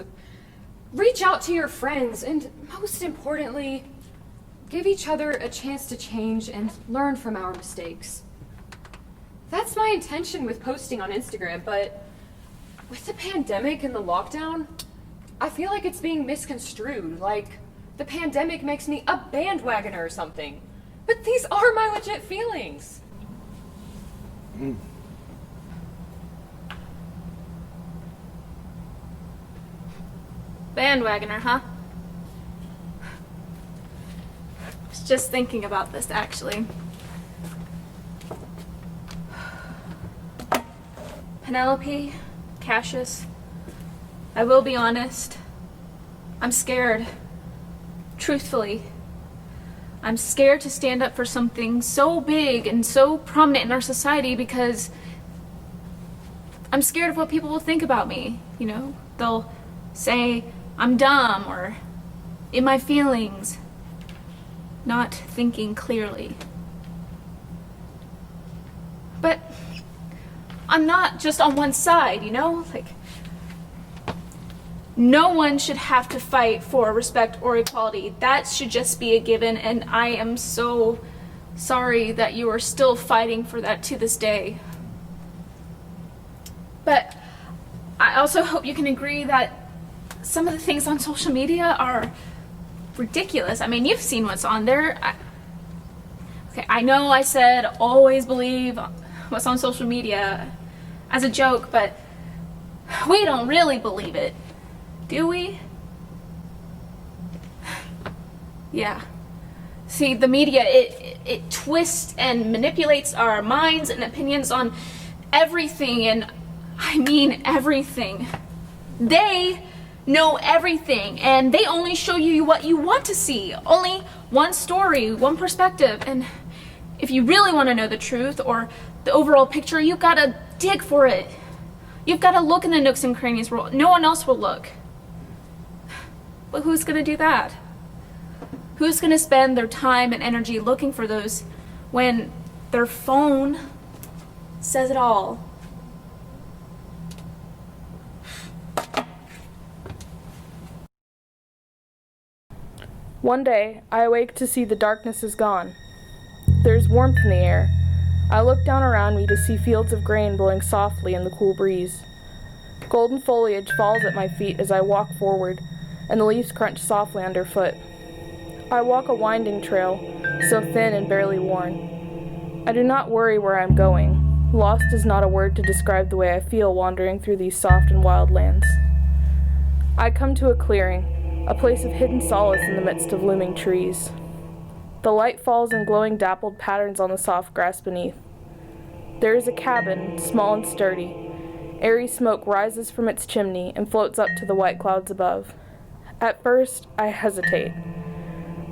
Reach out to your friends, and most importantly, give each other a chance to change and learn from our mistakes. That's my intention with posting on Instagram, but with the pandemic and the lockdown, I feel like it's being misconstrued, like the pandemic makes me a bandwagoner or something. But these are my legit feelings. Bandwagoner, huh? I was just thinking about this, actually. Penelope, Cassius, I will be honest. I'm scared. Truthfully. I'm scared to stand up for something so big and so prominent in our society because I'm scared of what people will think about me. You know, they'll say I'm dumb or in my feelings, not thinking clearly. But I'm not just on one side, you know? Like, no one should have to fight for respect or equality. That should just be a given, and I am so sorry that you are still fighting for that to this day. But I also hope you can agree that some of the things on social media are ridiculous. I mean, you've seen what's on there. Okay, I know I said always believe what's on social media as a joke, but we don't really believe it, do we? Yeah. See, the media, it twists and manipulates our minds and opinions on everything, and I mean everything. They know everything, and they only show you what you want to see. Only one story, one perspective, and if you really want to know the truth or the overall picture, you've got to dig for it. You've got to look in the nooks and crannies where no one else will look. But who's going to do that? Who's going to spend their time and energy looking for those when their phone says it all? One day, I awake to see the darkness is gone. There's warmth in the air. I look down around me to see fields of grain blowing softly in the cool breeze. Golden foliage falls at my feet as I walk forward, and the leaves crunch softly underfoot. I walk a winding trail, so thin and barely worn. I do not worry where I'm going. Lost is not a word to describe the way I feel wandering through these soft and wild lands. I come to a clearing, a place of hidden solace in the midst of looming trees. The light falls in glowing dappled patterns on the soft grass beneath. There is a cabin, small and sturdy. Airy smoke rises from its chimney and floats up to the white clouds above. At first, I hesitate.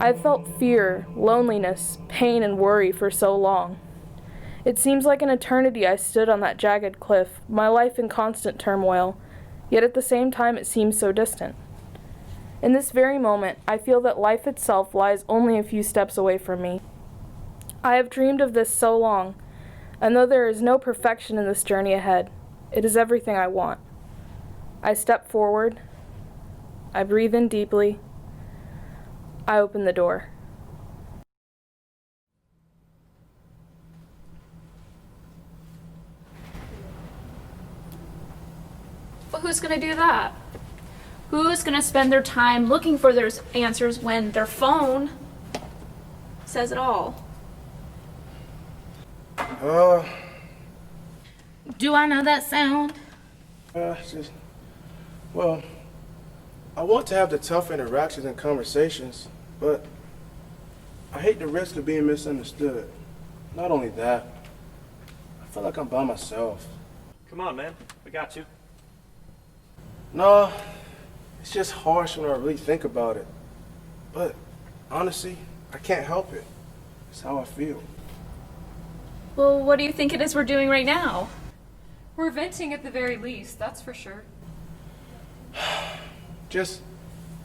I've felt fear, loneliness, pain, and worry for so long. It seems like an eternity I stood on that jagged cliff, my life in constant turmoil, yet at the same time it seems so distant. In this very moment, I feel that life itself lies only a few steps away from me. I have dreamed of this so long, and though there is no perfection in this journey ahead, it is everything I want. I step forward. I breathe in deeply. I open the door. But who's gonna do that? Who's gonna spend their time looking for those answers when their phone says it all? Do I know that sound? Well, I want to have the tough interactions and conversations, but I hate the risk of being misunderstood. Not only that, I feel like I'm by myself. Come on, man. We got you. No, it's just harsh when I really think about it. But honestly, I can't help it. It's how I feel. Well, what do you think it is we're doing right now? We're venting at the very least, that's for sure. Just,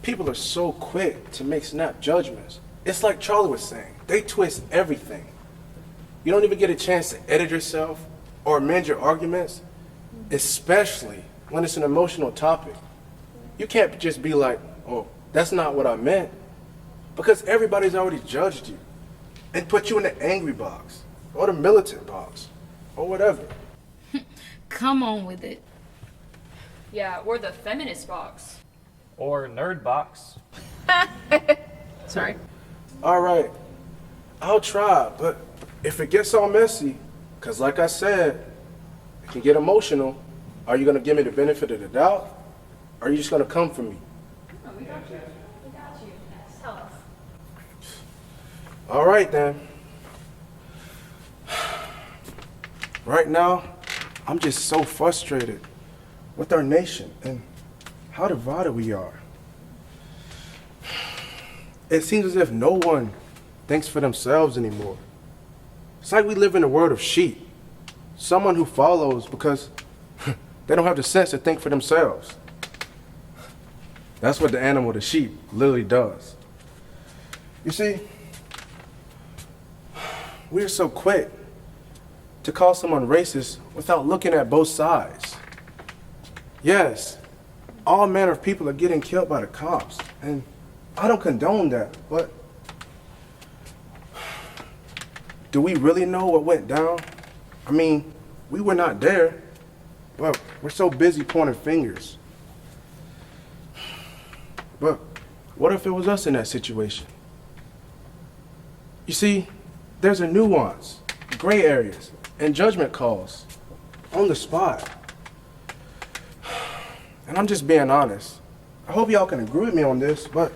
people are so quick to make snap judgments. It's like Charlie was saying, they twist everything. You don't even get a chance to edit yourself or amend your arguments, especially when it's an emotional topic. You can't just be like, oh, that's not what I meant, because everybody's already judged you and put you in the angry box or the militant box or whatever. Come on with it. Yeah, or the feminist box. Or nerd box. Sorry. All right, I'll try, but if it gets all messy, because like I said, it can get emotional, are you going to give me the benefit of the doubt? Or are you just going to come for me? Oh, we got you. We got you. Tell us. All right, then. Right now, I'm just so frustrated with our nation and how divided we are. It seems as if no one thinks for themselves anymore. It's like we live in a world of sheep. Someone who follows because they don't have the sense to think for themselves. That's what the animal, the sheep, literally does. You see, we're so quick to call someone racist without looking at both sides. Yes, all manner of people are getting killed by the cops, and I don't condone that, but do we really know what went down? I mean, we were not there, but we're so busy pointing fingers. But what if it was us in that situation? You see, there's a nuance, gray areas, and judgment calls on the spot. And I'm just being honest. I hope y'all can agree with me on this, but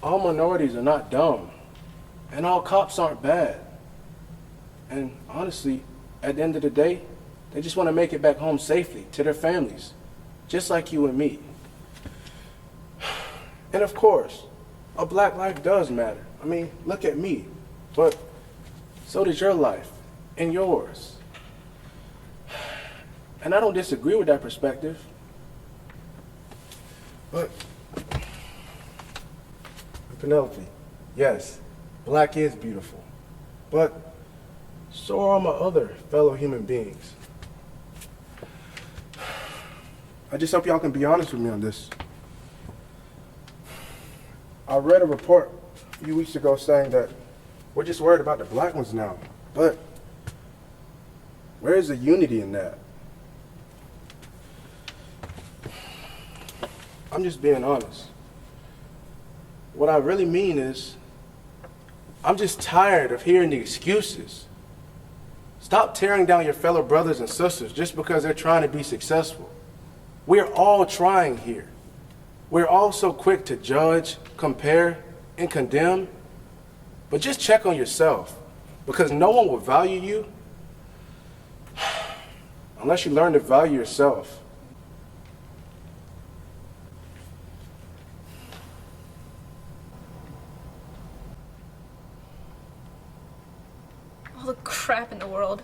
all minorities are not dumb, and all cops aren't bad. And honestly, at the end of the day, they just want to make it back home safely to their families, just like you and me. And of course, a black life does matter. I mean, look at me, but so does your life and yours. And I don't disagree with that perspective, but Penelope, yes, black is beautiful, but so are all my other fellow human beings. I just hope y'all can be honest with me on this. I read a report a few weeks ago saying that we're just worried about the black ones now, but where is the unity in that? I'm just being honest. What I really mean is, I'm just tired of hearing the excuses. Stop tearing down your fellow brothers and sisters just because they're trying to be successful. We're all trying here. We're all so quick to judge, compare, and condemn. But just check on yourself, because no one will value you unless you learn to value yourself. All the crap in the world.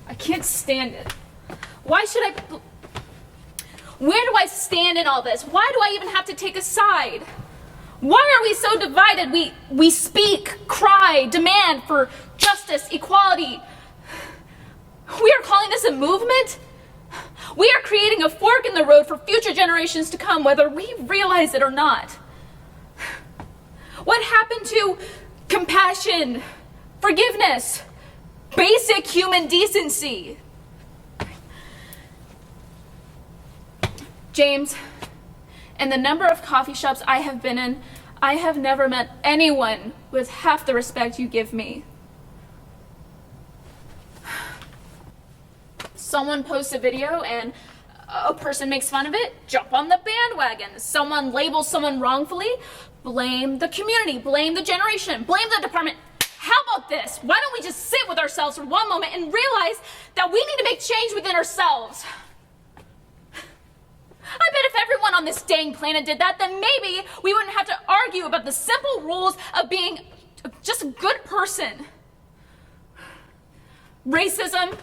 I can't stand it. Why should I... Where do I stand in all this? Why do I even have to take a side? Why are we so divided? We speak, cry, demand for justice, equality. We are calling this a movement? We are creating a fork in the road for future generations to come, whether we realize it or not. What happened to compassion, forgiveness, basic human decency? James, in the number of coffee shops I have been in, I have never met anyone with half the respect you give me. Someone posts a video and a person makes fun of it, jump on the bandwagon. Someone labels someone wrongfully, blame the community, blame the generation, blame the department. How about this? Why don't we just sit with ourselves for one moment and realize that we need to make change within ourselves? I bet if everyone on this dang planet did that, then maybe we wouldn't have to argue about the simple rules of being just a good person. Racism,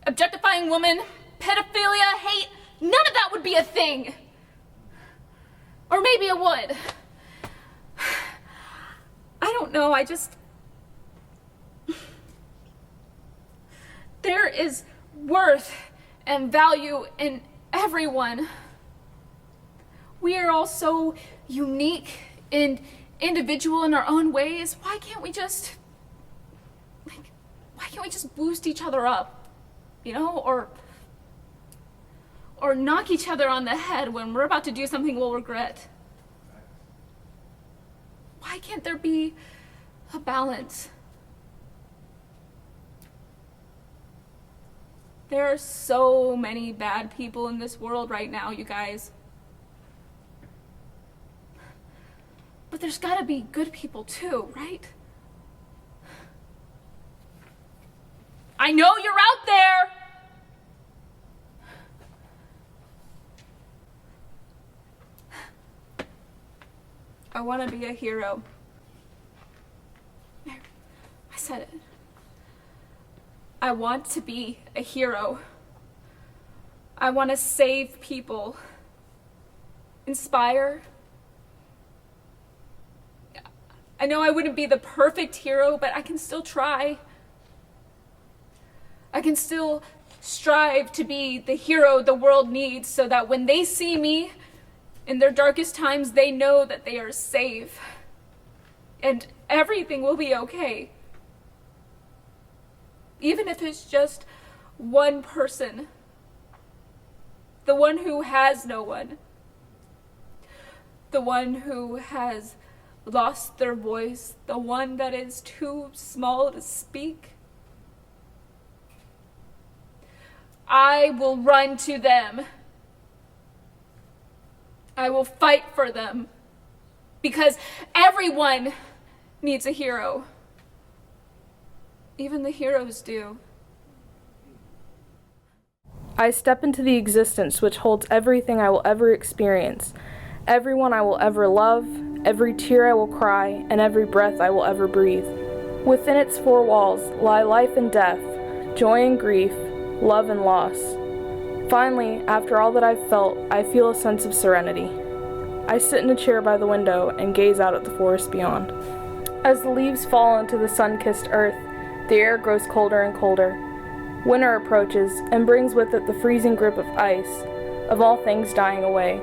objectifying women, pedophilia, hate, none of that would be a thing. Or maybe it would. I don't know, there is worth and value in everyone. We are all so unique and individual in our own ways. Why can't we just boost each other up, or knock each other on the head when we're about to do something we'll regret? Why can't there be a balance? There are so many bad people in this world right now, you guys. But there's gotta be good people too, right? I know you're out there! I want to be a hero. There, I said it. I want to be a hero. I want to save people, inspire. I know I wouldn't be the perfect hero, but I can still try. I can still strive to be the hero the world needs so that when they see me in their darkest times, they know that they are safe and everything will be okay. Even if it's just one person, the one who has no one, the one who has lost their voice, the one that is too small to speak. I will run to them. I will fight for them because everyone needs a hero. Even the heroes do. I step into the existence which holds everything I will ever experience, everyone I will ever love, every tear I will cry, and every breath I will ever breathe. Within its four walls lie life and death, joy and grief, love and loss. Finally, after all that I've felt, I feel a sense of serenity. I sit in a chair by the window and gaze out at the forest beyond. As the leaves fall onto the sun-kissed earth, the air grows colder and colder. Winter approaches and brings with it the freezing grip of ice, of all things dying away.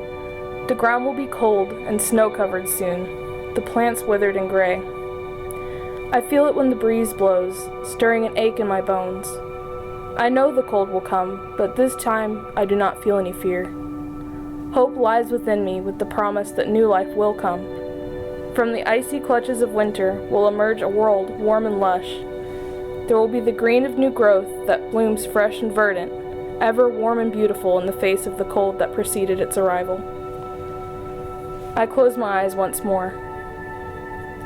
The ground will be cold and snow-covered soon, the plants withered and gray. I feel it when the breeze blows, stirring an ache in my bones. I know the cold will come, but this time I do not feel any fear. Hope lies within me with the promise that new life will come. From the icy clutches of winter will emerge a world warm and lush. There will be the green of new growth that blooms fresh and verdant, ever warm and beautiful in the face of the cold that preceded its arrival. I close my eyes once more.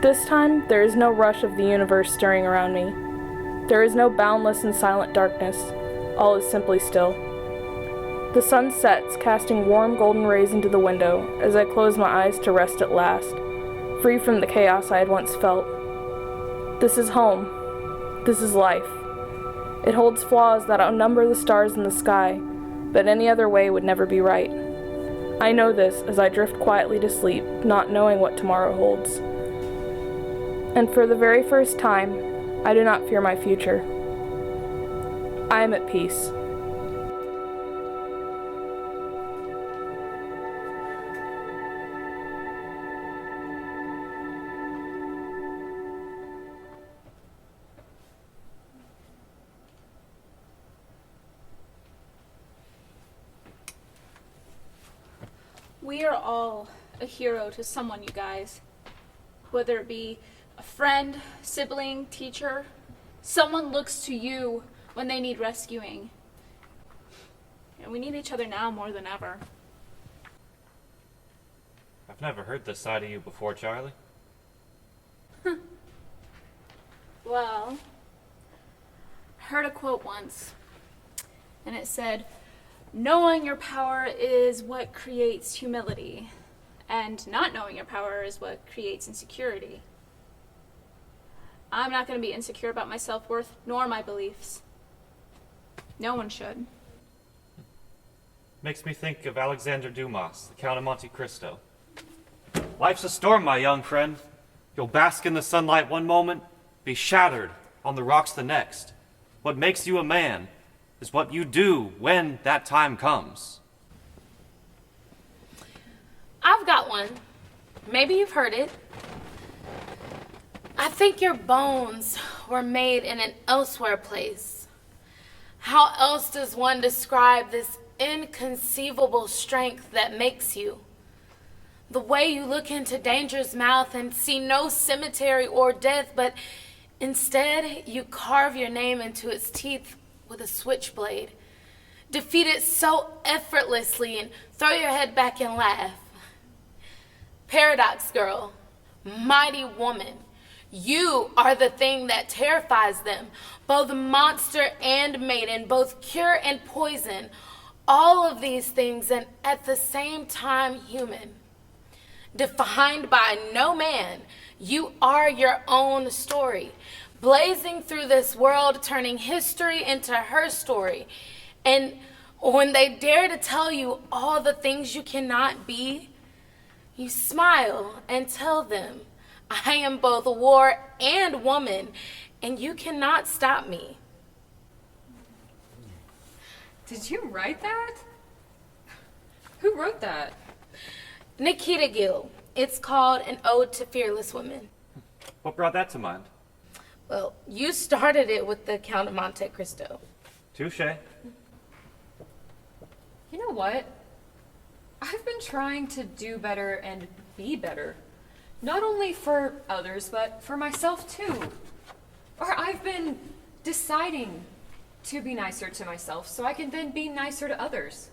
This time, there is no rush of the universe stirring around me. There is no boundless and silent darkness. All is simply still. The sun sets, casting warm golden rays into the window as I close my eyes to rest at last, free from the chaos I had once felt. This is home. This is life. It holds flaws that outnumber the stars in the sky, but any other way would never be right. I know this as I drift quietly to sleep, not knowing what tomorrow holds. And for the very first time, I do not fear my future. I am at peace. We are all a hero to someone, you guys. Whether it be a friend, sibling, teacher, someone looks to you when they need rescuing. And we need each other now more than ever. I've never heard this side of you before, Charlie. Well, I heard a quote once, and it said, "Knowing your power is what creates humility, and not knowing your power is what creates insecurity." I'm not going to be insecure about my self-worth nor my beliefs. No one should. Makes me think of Alexander Dumas, the Count of Monte Cristo. Life's a storm, my young friend. You'll bask in the sunlight one moment, be shattered on the rocks the next. What makes you a man is what you do when that time comes. I've got one. Maybe you've heard it. I think your bones were made in an elsewhere place. How else does one describe this inconceivable strength that makes you? The way you look into danger's mouth and see no cemetery or death, but instead you carve your name into its teeth with a switchblade. Defeat it so effortlessly and throw your head back and laugh. Paradox girl, mighty woman, you are the thing that terrifies them, both monster and maiden, both cure and poison, all of these things and at the same time human. Defined by no man, you are your own story, blazing through this world, turning history into her story. And when they dare to tell you all the things you cannot be, you smile and tell them, I am both war and woman, and you cannot stop me. Did you write that? Who wrote that? Nikita Gill. It's called An Ode to Fearless Women. What brought that to mind? Well, you started it with the Count of Monte Cristo. Touché. You know what? I've been trying to do better and be better. Not only for others, but for myself too. Or I've been deciding to be nicer to myself so I can then be nicer to others.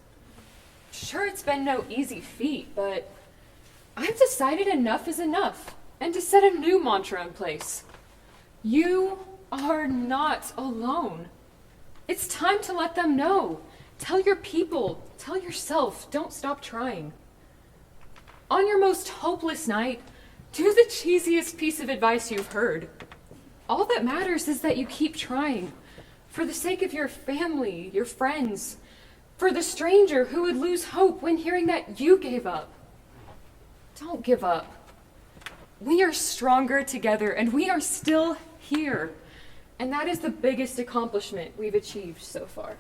Sure, it's been no easy feat, but I've decided enough is enough, and to set a new mantra in place. You are not alone. It's time to let them know. Tell your people, tell yourself, don't stop trying. On your most hopeless night, do the cheesiest piece of advice you've heard. All that matters is that you keep trying, for the sake of your family, your friends, for the stranger who would lose hope when hearing that you gave up. Don't give up. We are stronger together, and we are still here. And that is the biggest accomplishment we've achieved so far.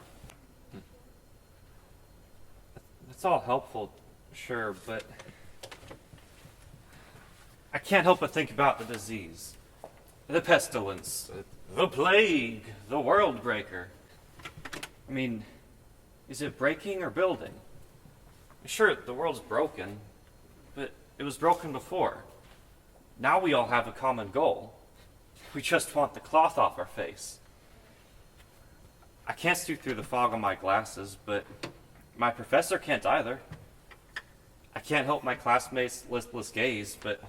That's all helpful, sure, but I can't help but think about the disease, the pestilence, the plague, the world breaker. I mean, is it breaking or building? Sure, the world's broken, but it was broken before. Now we all have a common goal. We just want the cloth off our face. I can't see through the fog on my glasses, but my professor can't either. I can't help my classmates' listless gaze, but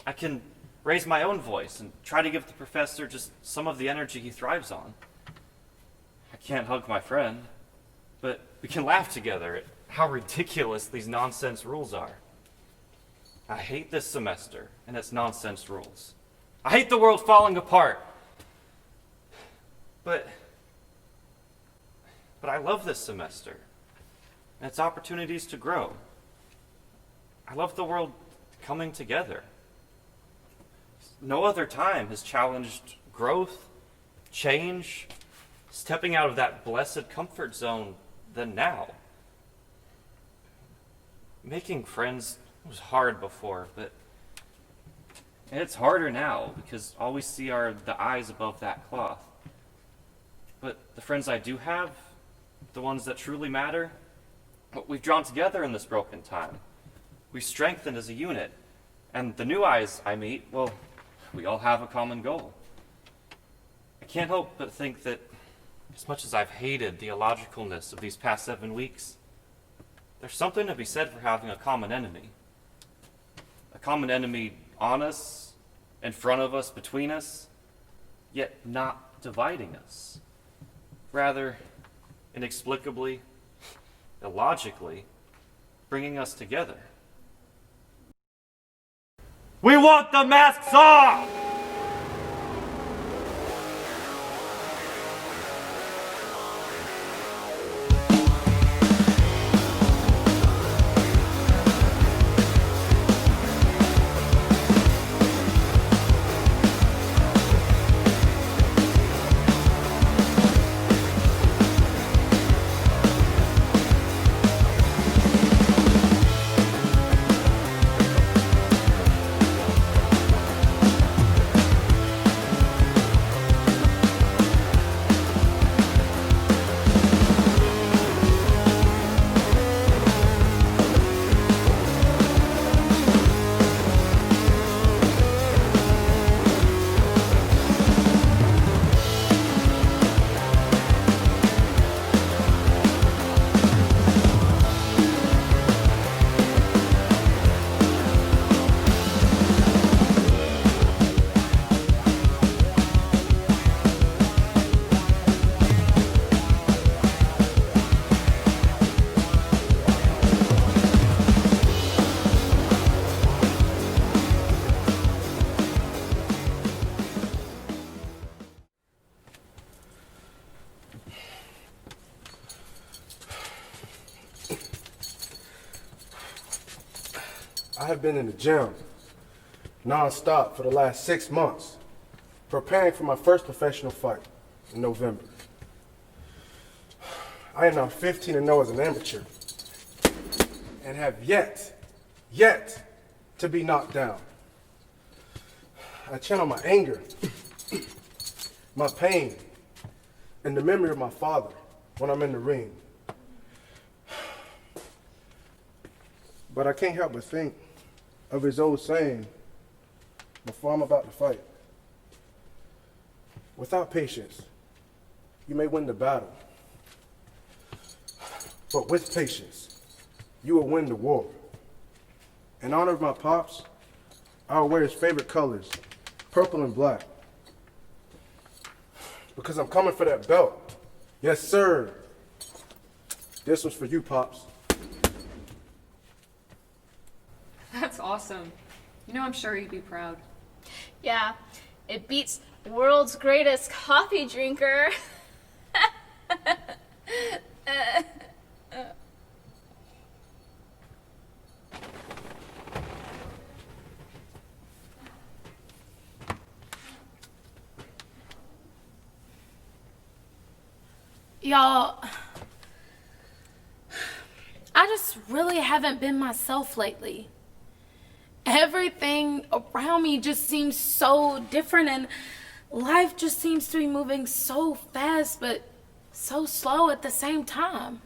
I can raise my own voice and try to give the professor just some of the energy he thrives on. I can't hug my friend, but we can laugh together at how ridiculous these nonsense rules are. I hate this semester and its nonsense rules. I hate the world falling apart. But I love this semester and its opportunities to grow. I love the world coming together. No other time has challenged growth, change, stepping out of that blessed comfort zone than now. Making friends was hard before, but it's harder now because all we see are the eyes above that cloth. But the friends I do have, the ones that truly matter, we've drawn together in this broken time. We've strengthened as a unit. And the new eyes I meet, well, we all have a common goal. I can't help but think that as much as I've hated the illogicalness of these past 7 weeks, there's something to be said for having a common enemy. A common enemy on us, in front of us, between us, yet not dividing us. Rather, inexplicably, illogically, bringing us together. We want the masks off! I have been in the gym non-stop for the last 6 months, preparing for my first professional fight in November. I am now 15-0 as an amateur and have yet to be knocked down. I channel my anger, my pain, and the memory of my father when I'm in the ring. But I can't help but think of his old saying before I'm about to fight. Without patience, you may win the battle. But with patience, you will win the war. In honor of my pops, I'll wear his favorite colors, purple and black. Because I'm coming for that belt. Yes, sir. This was for you, Pops. That's awesome. You know, I'm sure you'd be proud. Yeah, it beats world's greatest coffee drinker. Y'all, I just really haven't been myself lately. Everything around me just seems so different, and life just seems to be moving so fast but so slow at the same time.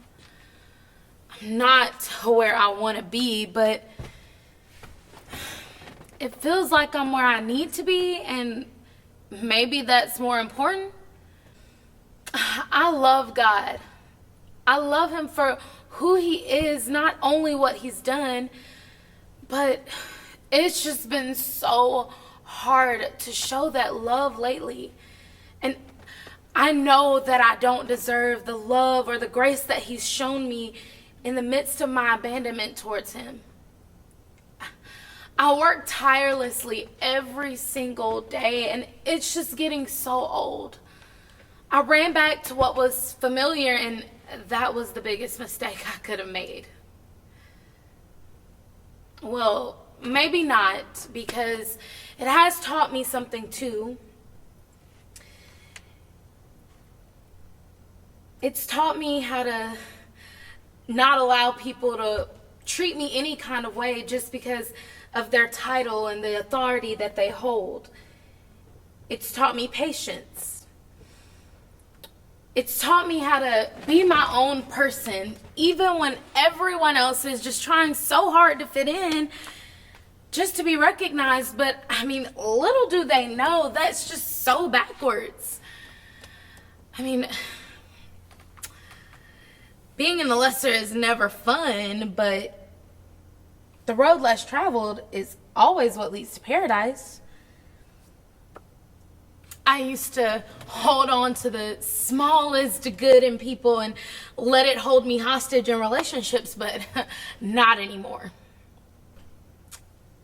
I'm not where I want to be, but it feels like I'm where I need to be, and maybe that's more important. I love God. I love him for who he is, not only what he's done, but it's just been so hard to show that love lately. And I know that I don't deserve the love or the grace that he's shown me in the midst of my abandonment towards him. I work tirelessly every single day, and it's just getting so old. I ran back to what was familiar, and that was the biggest mistake I could have made. Well, maybe not, because it has taught me something too. It's taught me how to not allow people to treat me any kind of way just because of their title and the authority that they hold. It's taught me patience. It's taught me how to be my own person, even when everyone else is just trying so hard to fit in just to be recognized. But I mean, little do they know that's just so backwards. I mean, being in the lesser is never fun, but the road less traveled is always what leads to paradise. I used to hold on to the smallest good in people and let it hold me hostage in relationships, but not anymore.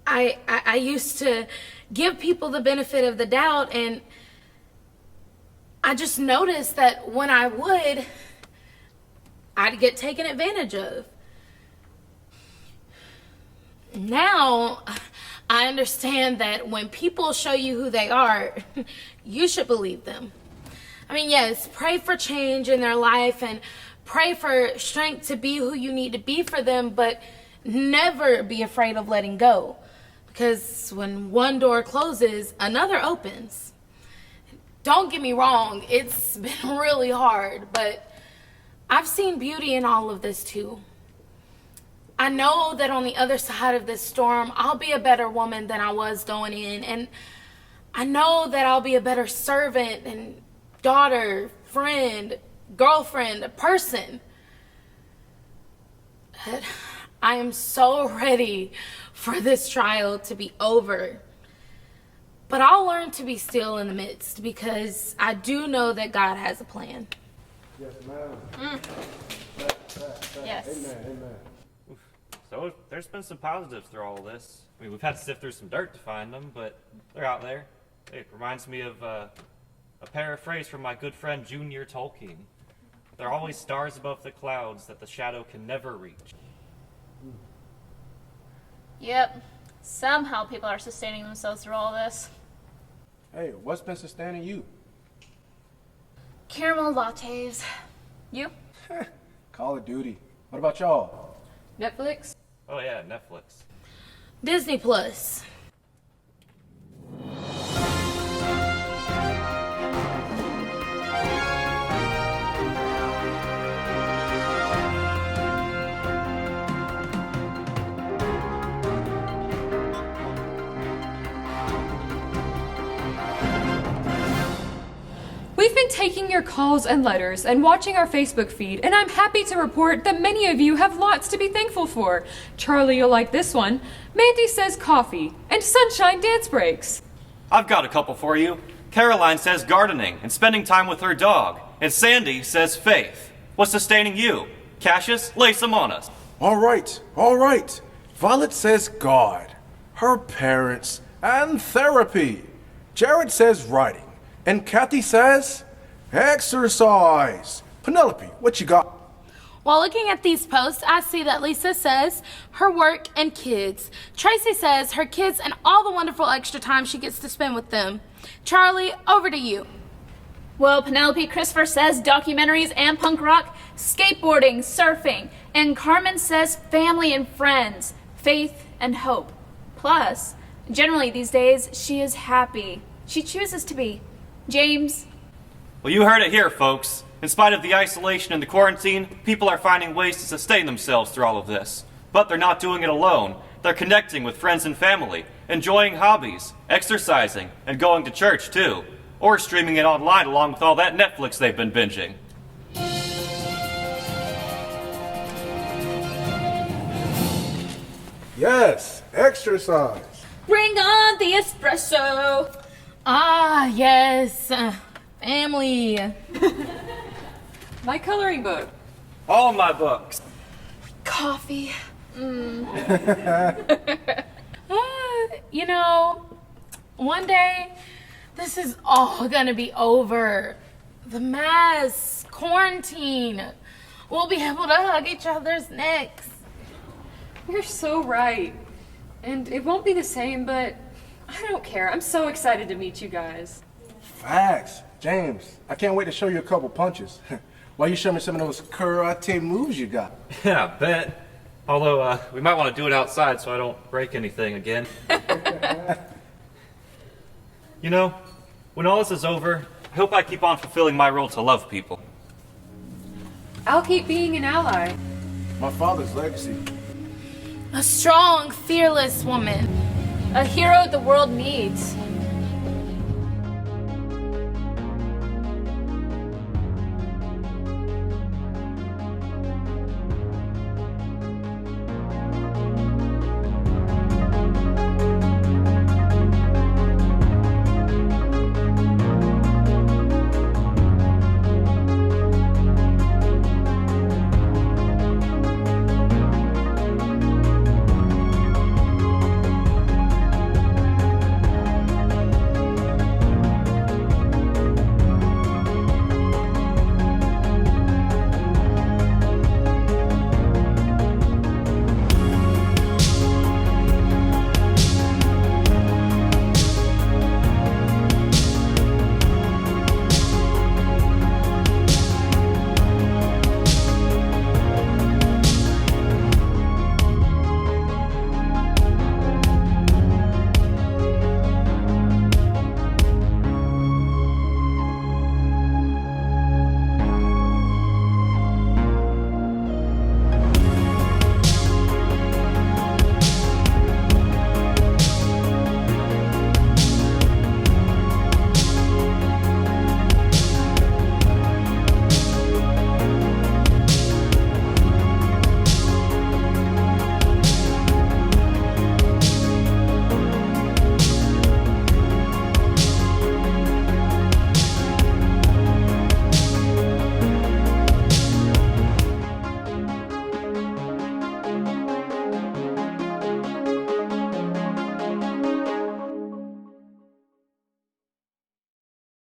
I used to give people the benefit of the doubt, and I just noticed that when I would, I'd get taken advantage of. Now, I understand that when people show you who they are, you should believe them. I mean, yes, pray for change in their life and pray for strength to be who you need to be for them, but never be afraid of letting go. Because when one door closes, another opens. Don't get me wrong, it's been really hard, but I've seen beauty in all of this too. I know that on the other side of this storm, I'll be a better woman than I was going in. And I know that I'll be a better servant and daughter, friend, girlfriend, a person. But I am so ready for this trial to be over. But I'll learn to be still in the midst, because I do know that God has a plan. Yes, ma'am. Yes. Amen, amen. So there's been some positives through all of this. I mean, we've had to sift through some dirt to find them, but they're out there. It reminds me of a paraphrase from my good friend Junior Tolkien. There are always stars above the clouds that the shadow can never reach. Yep. Somehow people are sustaining themselves through all this. Hey, what's been sustaining you? Caramel lattes. You? Call of Duty. What about y'all? Netflix? Oh yeah, Netflix. Disney Plus. We've been taking your calls and letters and watching our Facebook feed, and I'm happy to report that many of you have lots to be thankful for. Charlie, you'll like this one. Mandy says coffee, and Sunshine dance breaks. I've got a couple for you. Caroline says gardening and spending time with her dog. And Sandy says faith. What's sustaining you? Cassius, lay some on us. All right. Violet says God, her parents, and therapy. Jared says writing. And Kathy says exercise. Penelope, what you got? While looking at these posts, I see that Lisa says her work and kids. Tracy says her kids and all the wonderful extra time she gets to spend with them. Charlie, over to you. Well, Penelope Christopher says documentaries and punk rock, skateboarding, surfing, and Carmen says family and friends, faith and hope. Plus, generally these days, she is happy. She chooses to be. James? Well, you heard it here, folks. In spite of the isolation and the quarantine, people are finding ways to sustain themselves through all of this. But they're not doing it alone. They're connecting with friends and family. enjoying hobbies, exercising, and going to church too. Or streaming it online along with all that Netflix they've been binging. Yes, exercise. Bring on the espresso. Ah, yes. Family. My coloring book. All my books. Coffee. You know, one day, this is all gonna be over. The mask, quarantine. We'll be able to hug each other's necks. You're so right. And it won't be the same, but I don't care. I'm so excited to meet you guys. Facts. James, I can't wait to show you a couple punches. Why you show me some of those karate moves you got? Yeah, I bet. Although, we might want to do it outside so I don't break anything again. You know, when all this is over, I hope I keep on fulfilling my role to love people. I'll keep being an ally. My father's legacy. A strong, fearless woman. A hero the world needs.